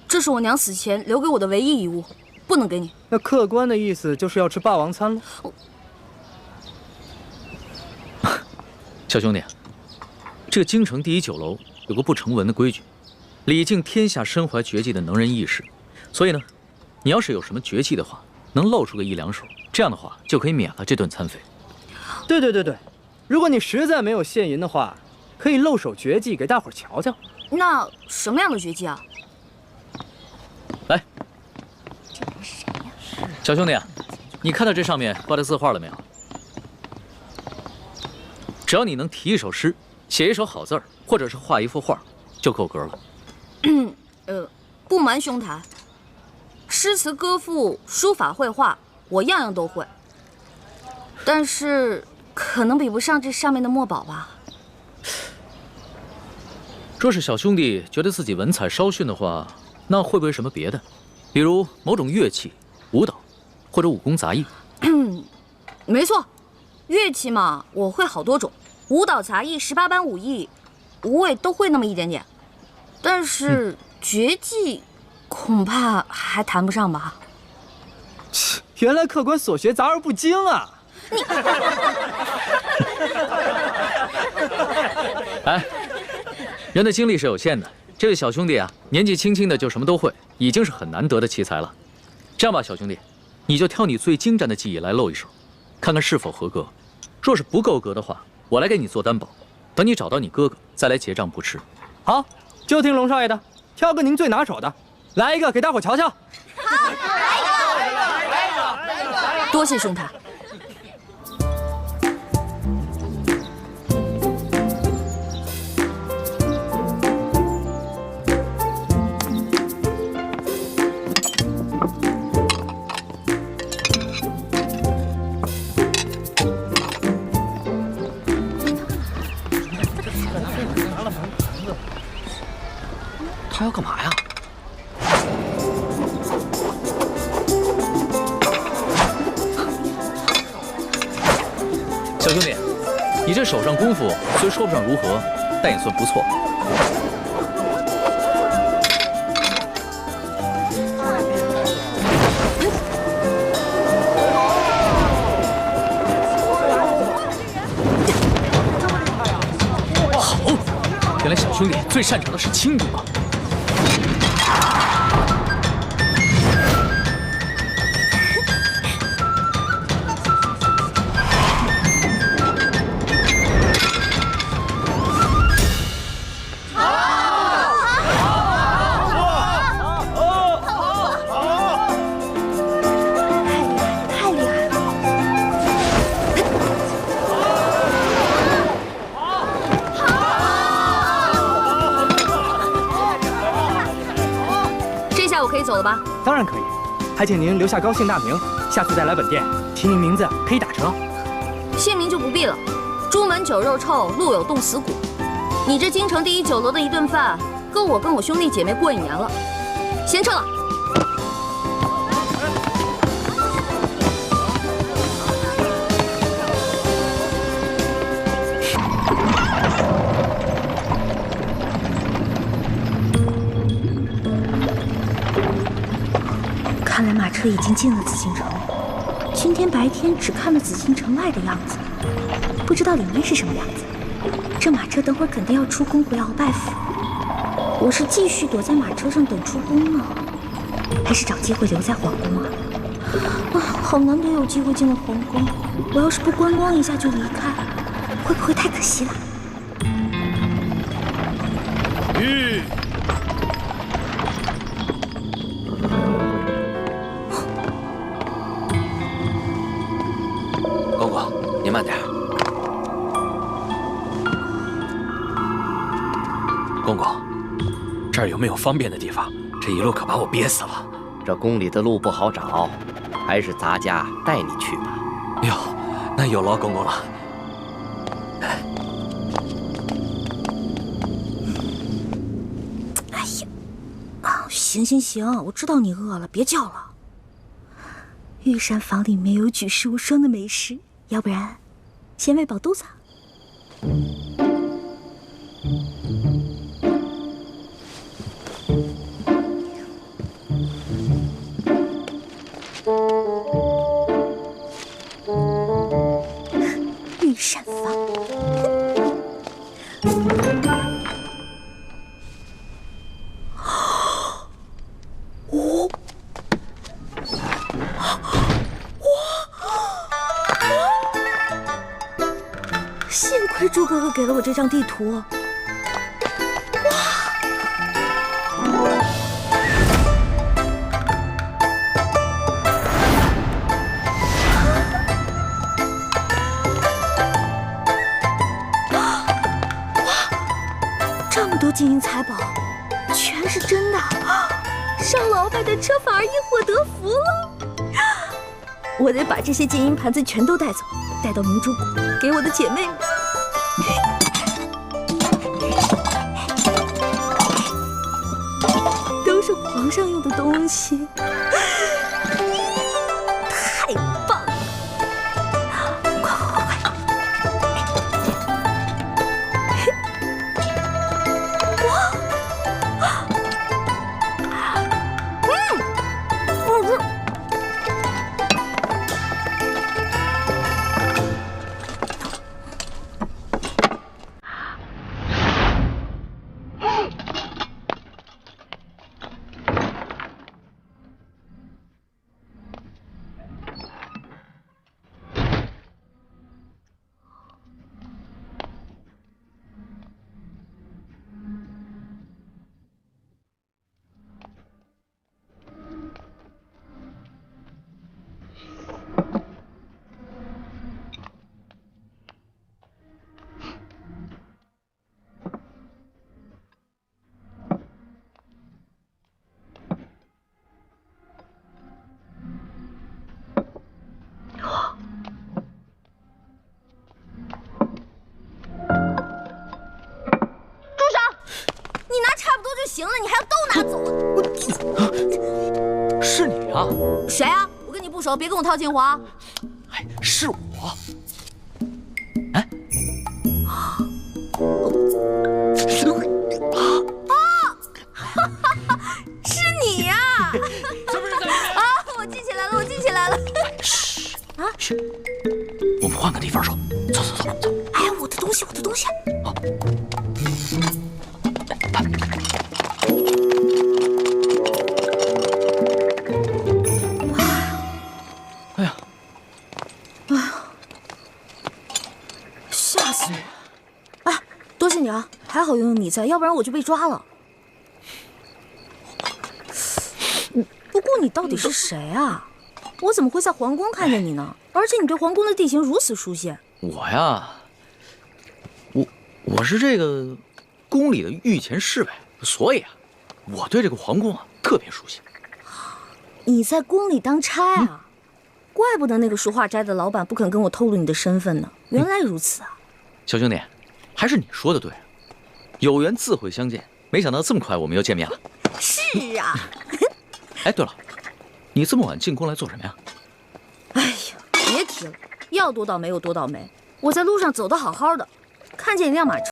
这是我娘死前留给我的唯一遗物，不能给你。
那客官的意思就是要吃霸王餐了。
小兄弟，这个京城第1酒楼有个不成文的规矩，礼敬天下身怀绝技的能人异士。所以呢，你要是有什么绝技的话，能露出个1两手，这样的话就可以免了这顿餐费。
对，如果你实在没有现银的话，可以露手绝技给大伙儿瞧瞧。
那什么样的绝技啊？
来，小兄弟，你看到这上面挂的字画了没有？只要你能题一首诗，写一首好字儿，或者是画一幅画，就够格了。
不瞒兄台，诗词歌赋、书法绘画，我样样都会，但是可能比不上这上面的墨宝吧。
若是小兄弟觉得自己文采稍逊的话，那会不会什么别的，比如某种乐器、舞蹈，或者武功杂艺？
没错，乐器嘛，我会好多种，舞蹈、杂艺、18般武艺，我也都会那么一点点。但是绝技，恐怕还谈不上吧。
原来客官所学杂而不精啊！
哎，人的精力是有限的。这位小兄弟啊，年纪轻轻的就什么都会，已经是很难得的奇才了。这样吧，小兄弟，你就挑你最精湛的技艺来露一手，看看是否合格。若是不够格的话，我来给你做担保，等你找到你哥哥再来结账不迟。
好，就听龙少爷的，挑个您最拿手的，来一个给大伙瞧瞧。
好，来一个。多谢兄台。
他要干嘛呀？小兄弟，你这手上功夫虽说不上如何，但也算不错。好，原来小兄弟最擅长的是轻功啊！
走了吧？
当然可以，还请您留下高姓大名，下次再来本店提您名字可以打折。
姓名就不必了，朱门酒肉臭，路有冻死骨。你这京城第1酒楼的一顿饭，够我跟我兄弟姐妹过1年了。先撤了。
看来马车已经进了紫禁城。今天白天只看了紫禁城外的样子，不知道里面是什么样子。这马车等会儿肯定要出宫回鳌拜府，我是继续躲在马车上等出宫呢，还是找机会留在皇宫啊？啊，好难得有机会进了皇宫，我要是不观光一下就离开，会不会太可惜了？
公公，您慢点。公公，这儿有没有方便的地方？这一路可把我憋死了。
这宫里的路不好找，还是咱家带你去吧。
哟，那有劳公公了。
哎呀，啊，行行行，我知道你饿了，别叫了。御膳房里面有举世无双的美食，要不然先喂饱肚子。御膳房。哦。 幸亏猪哥哥给了我这张地图。哇！这么多金银财宝，全是真的。上了鳌拜的车反而因祸得福了。我得把这些金银盘子全都带走，带到明珠谷给我的姐妹们。 都是皇上用的东西，太棒了！快快快快！哇！好吃。
啊？
谁啊？我跟你不熟，别跟我套近乎啊！
哎，是我。哎，
是你呀！
是不是在里面？
啊！我记起来了，我记起来了。
嘘啊！嘘，我们换个地方说。走走走走。
哎呀，我的东西，我的东西！
好。哎呀！
哎呀！吓死我！哎，多谢你啊！还好有你在，要不然我就被抓了。不过你到底是谁啊？我怎么会在皇宫看见你呢？而且你对皇宫的地形如此熟悉。
我呀，我是这个宫里的御前侍卫，所以啊，我对这个皇宫啊特别熟悉。
你在宫里当差啊？怪不得那个书画斋的老板不肯跟我透露你的身份呢。原来如此啊！
小兄弟，还是你说的对，有缘自会相见。没想到这么快我们又见面了。
是啊。
哎，对了，你这么晚进宫来做什么呀？
哎呀，别提了，要多倒霉有多倒霉。我在路上走得好好的，看见一辆马车。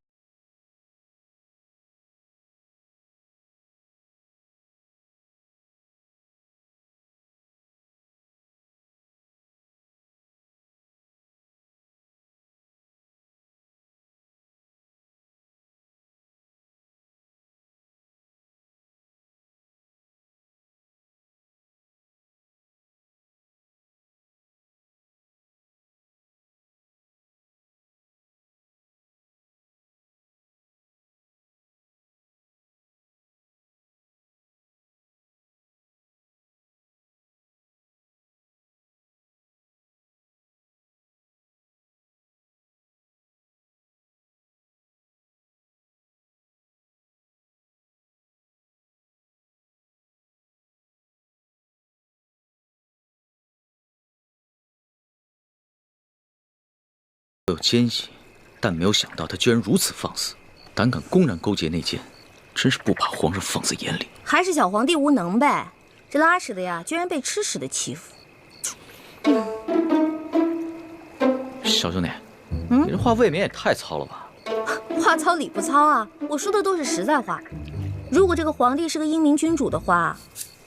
有奸细，但没有想到他居然如此放肆，胆敢公然勾结内奸，真是不把皇上放在眼里。
还是小皇帝无能呗，这拉屎的呀，居然被吃屎的欺负。
小兄弟，你这话未免也太糙了吧？
话糙理不糙啊，我说的都是实在话。如果这个皇帝是个英明君主的话，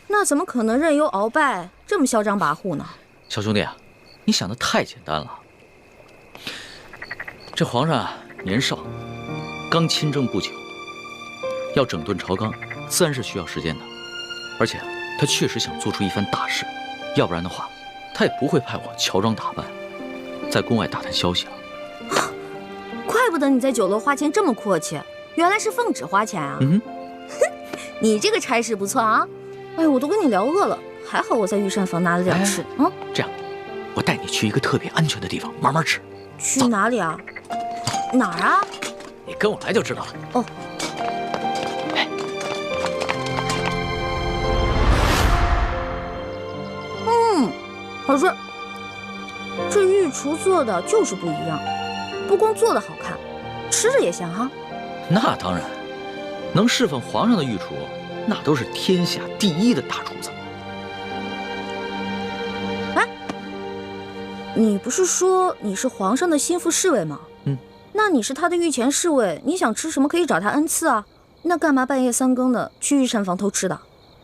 那怎么可能任由鳌拜这么嚣张跋扈呢？
小兄弟啊，你想的太简单了。这皇上啊，年少，刚亲政不久，要整顿朝纲，自然是需要时间的。而且他确实想做出一番大事，要不然的话，他也不会派我乔装打扮，在宫外打探消息了。
怪不得你在酒楼花钱这么阔气，原来是奉旨花钱啊！你这个差事不错啊！哎，我都跟你聊饿了，还好我在御膳房拿了点吃。
这样，我带你去一个特别安全的地方慢慢吃。
去哪里啊？哪儿啊？
你跟我来就知道了。
哦。可是这御厨做的就是不一样，不光做的好看，吃着也香哈。
那当然，能侍奉皇上的御厨，那都是天下第一的大厨子。
哎，你不是说你是皇上的心腹侍卫吗？那你是他的御前侍卫，你想吃什么可以找他恩赐啊。那干嘛半夜三更的去御膳房偷吃的？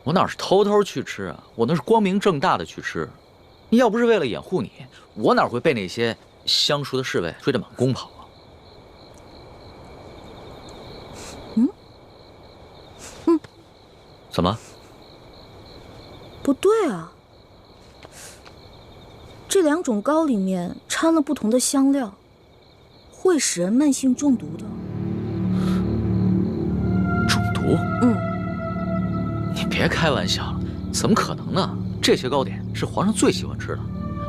我哪是偷偷去吃啊，我那是光明正大的去吃。要不是为了掩护你，我哪会被那些相熟的侍卫追着满宫跑啊？怎么？
不对啊，这两种糕里面掺了不同的香料，会使人慢性中毒的。
中毒？你别开玩笑了，怎么可能呢？这些糕点是皇上最喜欢吃的，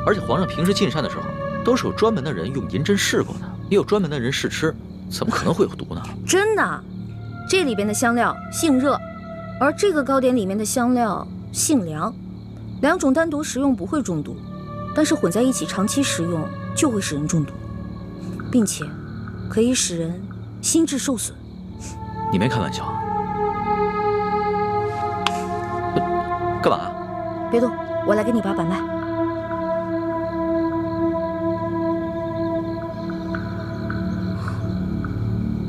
而且皇上平时进膳的时候，都是有专门的人用银针试过的，也有专门的人试吃，怎么可能会有毒呢？
真的，这里边的香料性热，而这个糕点里面的香料性凉，两种单独食用不会中毒，但是混在一起长期食用就会使人中毒，并且可以使人心智受损。
你没开玩笑啊？干嘛？
别动！
我来给你把把脉。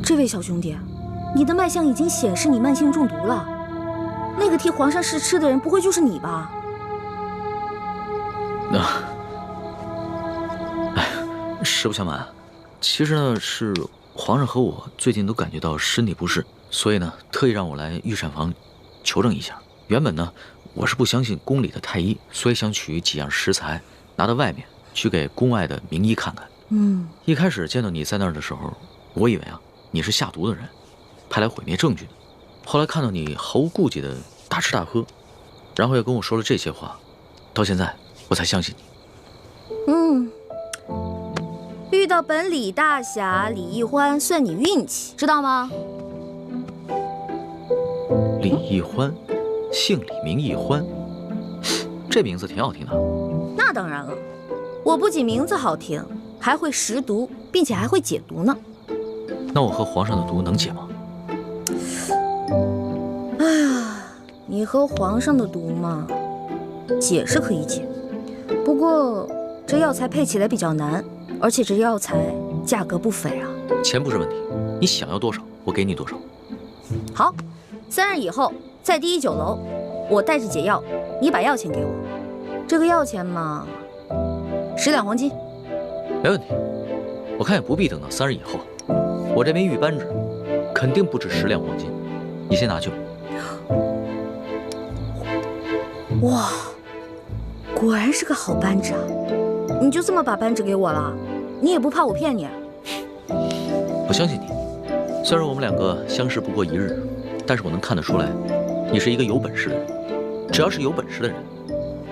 这位小兄弟，你的脉象已经显示你慢性中毒了。那个替皇上试吃的人，不会就是你吧？
实不相瞒，其实呢是皇上和我最近都感觉到身体不适，所以呢特意让我来御膳房求证一下。原本呢我是不相信宫里的太医，所以想取几样食材拿到外面去给宫外的名医看看。一开始见到你在那儿的时候，我以为你是下毒的人，派来毁灭证据的。后来看到你毫无顾忌的大吃大喝，然后又跟我说了这些话，到现在我才相信你。
遇到本李大侠李易欢算你运气，知道吗？
李易欢，姓李名易欢，这名字挺好听的。
那当然了，我不仅名字好听，还会识毒，并且还会解毒呢。
那我和皇上的毒能解吗？
哎呀，你和皇上的毒嘛，解是可以解，不过这药材配起来比较难，而且这药材价格不菲啊。
钱不是问题，你想要多少，我给你多少。
好，3日以后在第1酒楼，我带着解药，你把药钱给我。这个药钱嘛，10两黄金。
没问题，我看也不必等到3日以后。我这枚玉扳指肯定不止10两黄金，你先拿去吧。
哇，果然是个好扳指啊！你就这么把扳指给我了？你也不怕我骗你？
我相信你，虽然我们两个相识不过1日，但是我能看得出来，你是一个有本事的人。只要是有本事的人，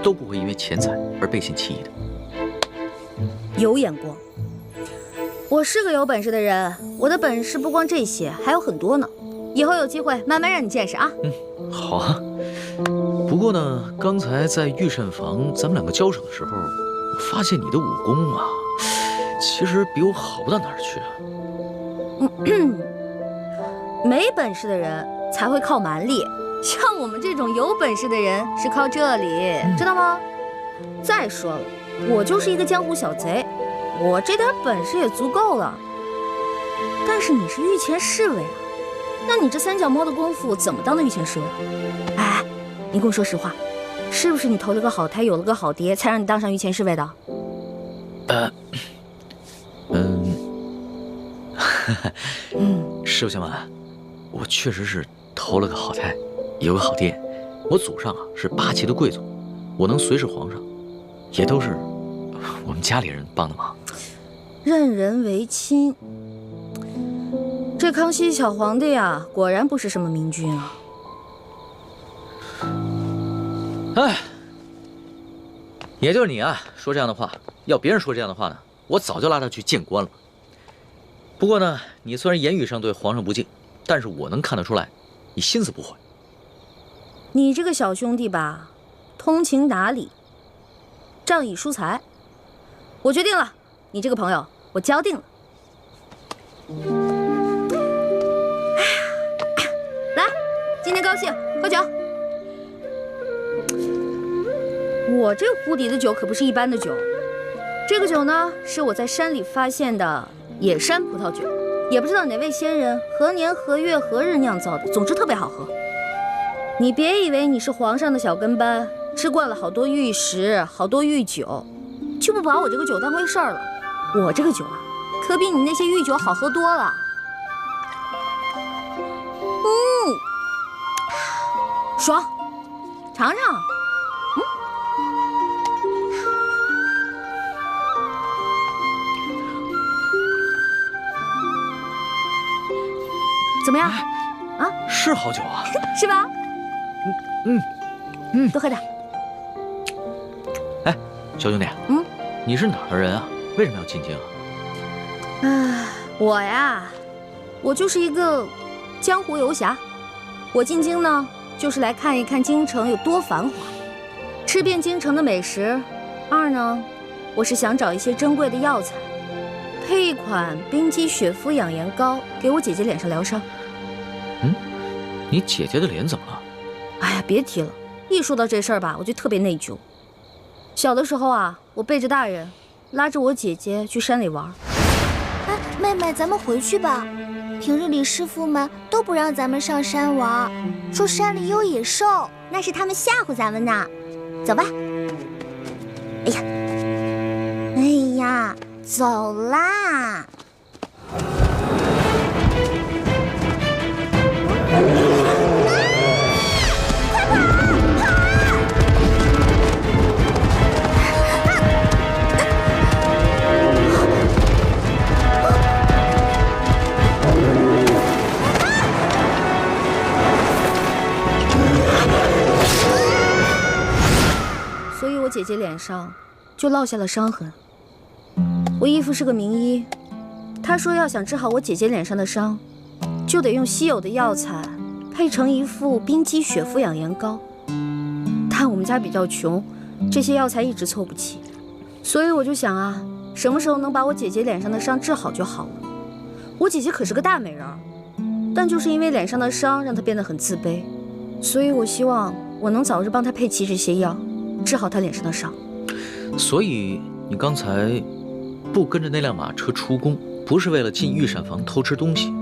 都不会因为钱财而背信弃义的。
有眼光。我是个有本事的人，我的本事不光这些，还有很多呢。以后有机会慢慢让你见识啊。
好啊。不过呢，刚才在御膳房咱们两个交手的时候，我发现你的武功啊，其实比我好不到哪儿去啊。
没本事的人才会靠蛮力，像我们这种有本事的人是靠这里，知道吗？再说了，我就是一个江湖小贼，我这点本事也足够了。但是你是御前侍卫啊，那你这3脚猫的功夫怎么当的御前侍卫？哎，你跟我说实话，是不是你投了个好胎，有了个好爹，才让你当上御前侍卫的？
实不相瞒，我确实是投了个好胎，有个好爹。我祖上是8旗的贵族，我能随侍皇上，也都是我们家里人帮的忙。
任人唯亲，这康熙小皇帝啊，果然不是什么明君啊。
哎，也就是你啊，说这样的话。要别人说这样的话呢，我早就拉他去见官了。不过呢，你虽然言语上对皇上不敬，但是我能看得出来，你心思不坏。
你这个小兄弟吧，通情达理，仗义疏财。我决定了，你这个朋友我交定了。来，今天高兴，喝酒。我这壶底的酒可不是一般的酒，这个酒呢，是我在山里发现的野山葡萄酒，也不知道哪位仙人何年何月何日酿造的，总之特别好喝。你别以为你是皇上的小跟班，吃惯了好多御食，好多御酒，就不把我这个酒当回事儿了。我这个酒啊，可比你那些御酒好喝多了。爽，尝尝。怎么样？啊，
是好酒啊，
是吧？多喝点。
哎，小兄弟，你是哪儿的人啊？为什么要进京啊？
我呀，我就是一个江湖游侠。我进京呢，就是来看一看京城有多繁华，吃遍京城的美食。2呢，我是想找一些珍贵的药材，配一款冰肌雪肤养颜膏，给我姐姐脸上疗伤。
你姐姐的脸怎么了？
哎呀，别提了，一说到这事儿吧，我就特别内疚。
小的时候啊，我背着大人，拉着我姐姐去山里玩。
哎，妹妹，咱们回去吧。平日里师傅们都不让咱们上山玩，说山里有野兽，那是他们吓唬咱们呢。走吧。哎呀，哎呀，走啦！
所以我姐姐脸上就落下了伤痕。我义父是个名医，他说要想治好我姐姐脸上的伤，就得用稀有的药材配成一副冰肌血肤养颜膏。但我们家比较穷，这些药材一直凑不齐，所以我就想啊，什么时候能把我姐姐脸上的伤治好就好了。我姐姐可是个大美人儿，但就是因为脸上的伤让她变得很自卑，所以我希望我能早日帮她配齐这些药，治好她脸上的伤。
所以你刚才不跟着那辆马车出宫，不是为了进御膳房偷吃东西，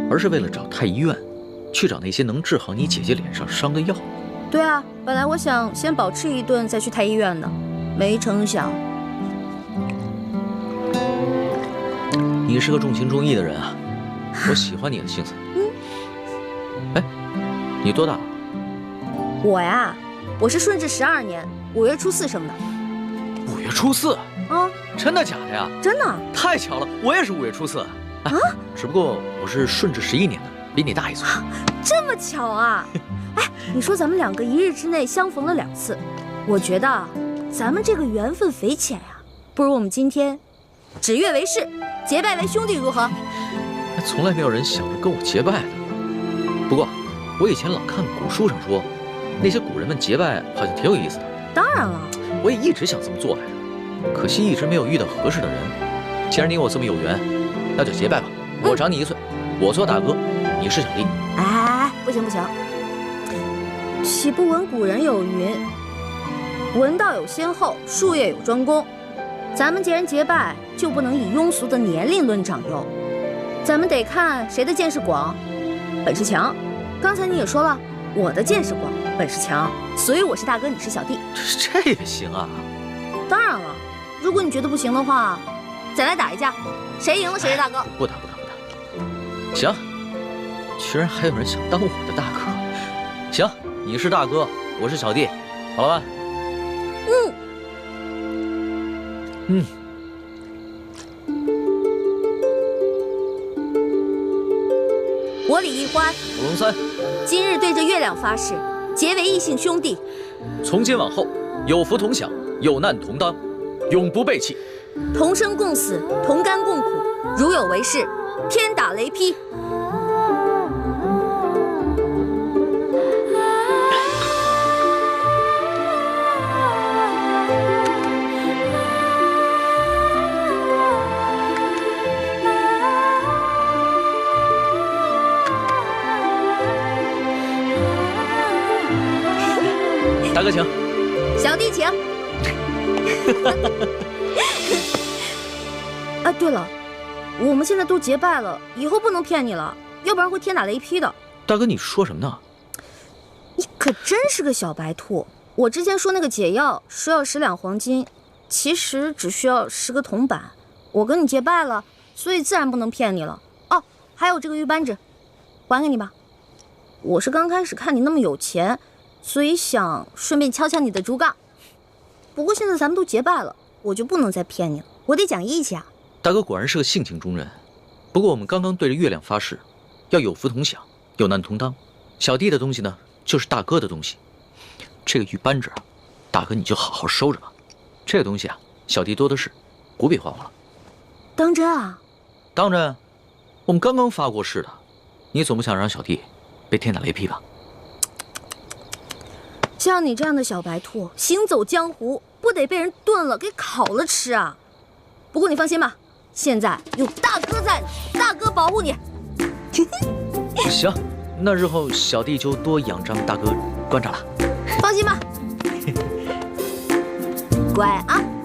而是为了找太医院，去找那些能治好你姐姐脸上伤的药。
对啊，本来我想先饱吃一顿再去太医院的，没成想。
你是个重情重义的人啊，我喜欢你的性子。哎，你多大了？
我呀，我是顺治12年5月初4生的。
5月初4？
啊，
真的假的呀？
真的。
太巧了，我也是5月初4。啊，只不过我是顺治11年的，比你大1岁。
这么巧啊！哎，你说咱们两个1日之内相逢了2次，我觉得咱们这个缘分匪浅呀。不如我们今天指月为誓，结拜为兄弟，如何？
从来没有人想着跟我结拜的。不过我以前老看古书上说，那些古人们结拜好像挺有意思的。
当然了，
我也一直想这么做来着，可惜一直没有遇到合适的人。既然你我这么有缘，那就结拜吧。我长你1岁，我做大哥，你是小弟。
哎，不行不行，岂不闻古人有云：文道有先后，术业有专攻。咱们既然结拜，就不能以庸俗的年龄论长幼，咱们得看谁的见识广，本事强。刚才你也说了，我的见识广，本事强，所以我是大哥，你是小弟。
这也行啊？
当然了，如果你觉得不行的话，再来打一架，谁赢了谁是大哥。
不打。行，居然还有人想当我的大哥。行，你是大哥，我是小弟，好了吧？
我李一欢，
我龙三，
今日对着月亮发誓，结为异姓兄弟。
从今往后，有福同享，有难同当，永不背弃。
同生共死，同甘共苦，如有违誓，天打雷劈。
大哥请，
小弟请。哎，对了，我们现在都结拜了，以后不能骗你了，要不然会天打雷劈的。
大哥，你说什么呢？
你可真是个小白兔！我之前说那个解药需要10两黄金，其实只需要10个铜板。我跟你结拜了，所以自然不能骗你了。哦，还有这个玉扳指，还给你吧。我是刚开始看你那么有钱，所以想顺便敲敲你的竹杠。不过现在咱们都结拜了，我就不能再骗你了，我得讲义气啊。
大哥果然是个性情中人。不过我们刚刚对着月亮发誓，要有福同享，有难同当。小弟的东西呢，就是大哥的东西。这个玉扳指啊，大哥你就好好收着吧。这个东西啊，小弟多的是，不必还我了。
当真啊？
当真。我们刚刚发过誓的，你总不想让小弟被天打雷劈吧？
像你这样的小白兔，行走江湖不得被人炖了给烤了吃啊！不过你放心吧，现在有大哥在呢，大哥保护你。
行，那日后小弟就多仰仗大哥关照了。
放心吧。乖啊。